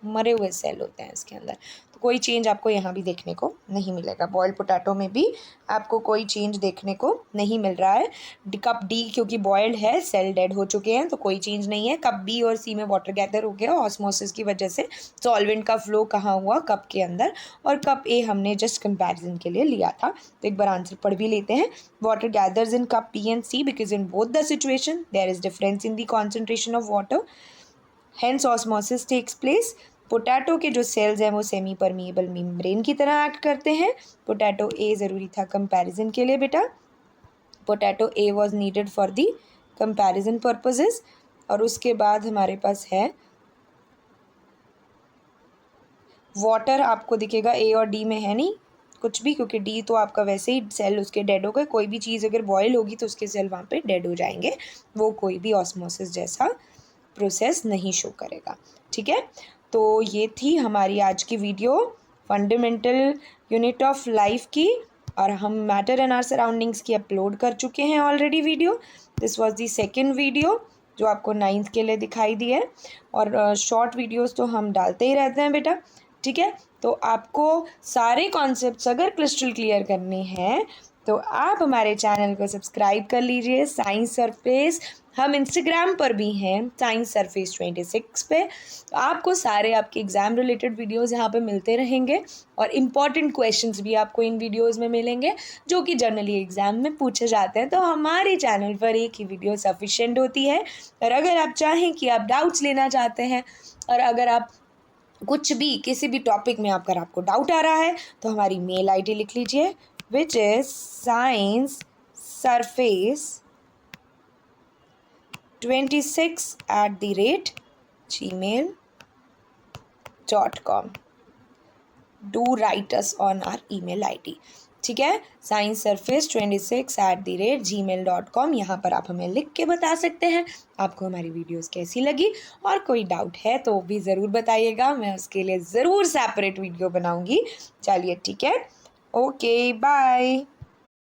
Speaker 1: मरे हुए सेल होते हैं इसके अंदर। तो कोई चेंज आपको यहाँ भी देखने को नहीं मिलेगा। बॉइल्ड पोटैटो में भी आपको कोई चेंज देखने को नहीं मिल रहा है। कप डी क्योंकि बॉइल्ड है, सेल डेड हो चुके हैं, तो कोई चेंज नहीं है। कप बी और सी में वाटर गैदर हो गया ऑस्मोसिस की वजह से। सॉल्वेंट का फ्लो कहाँ हुआ? कप के अंदर। और कप ए हमने जस्ट कंपैरिजन के लिए लिया था। तो एक बार आंसर पढ़ भी लेते हैं। Water gathers in cup B and C because in both the situation there is difference in the concentration of water, hence osmosis takes place. Potato के जो सेल्स हैं वो सेमी परमिएबल मेम्ब्रेन की तरह एक्ट करते हैं। पोटैटो ए ज़रूरी था कंपैरिजन के लिए बेटा, potato A was needed for the comparison purposes. और उसके बाद हमारे पास है वाटर, आपको दिखेगा ए और डी में है नहीं कुछ भी, क्योंकि डी तो आपका वैसे ही सेल उसके डेड हो गए। कोई भी चीज़ अगर बॉयल होगी तो उसके सेल वहाँ पे डेड हो जाएंगे, वो कोई भी ऑस्मोसिस जैसा प्रोसेस नहीं शो करेगा, ठीक है। तो ये थी हमारी आज की video fundamental unit of life की, और हम मैटर एंड आवर सराउंडिंग्स की अपलोड कर चुके हैं already video. This was the second video जो आपको 9th के लिए दिखाई दी है। और शॉर्ट वीडियोस तो हम डालते ही रहते हैं बेटा, ठीक है। तो आपको सारे कॉन्सेप्ट्स अगर क्रिस्टल क्लियर करने हैं तो आप हमारे चैनल को सब्सक्राइब कर लीजिए, साइंस सरफेस। हम इंस्टाग्राम पर भी हैं, साइंस सरफेस 26 पे। तो आपको सारे आपके एग्ज़ाम रिलेटेड वीडियोस यहाँ पे मिलते रहेंगे, और इम्पॉर्टेंट क्वेश्चंस भी आपको इन वीडियोस में मिलेंगे जो कि जनरली एग्ज़ाम में पूछे जाते हैं। तो हमारे चैनल पर एक ही वीडियो सफिशेंट होती है। और अगर आप चाहें कि आप डाउट्स लेना चाहते हैं, और अगर आप कुछ भी किसी भी टॉपिक में अगर आपको डाउट आ रहा है, तो हमारी मेल आईडी लिख लीजिए, which is sciencesurface26@gmail.com. Do write us on our email ID, ठीक है। sciencesurface26@gmail.com, यहाँ पर आप हमें लिख के बता सकते हैं आपको हमारी वीडियोस कैसी लगी। और कोई डाउट है तो भी ज़रूर बताइएगा, मैं उसके लिए ज़रूर सेपरेट वीडियो बनाऊँगी। चलिए ठीक है, ओके बाय।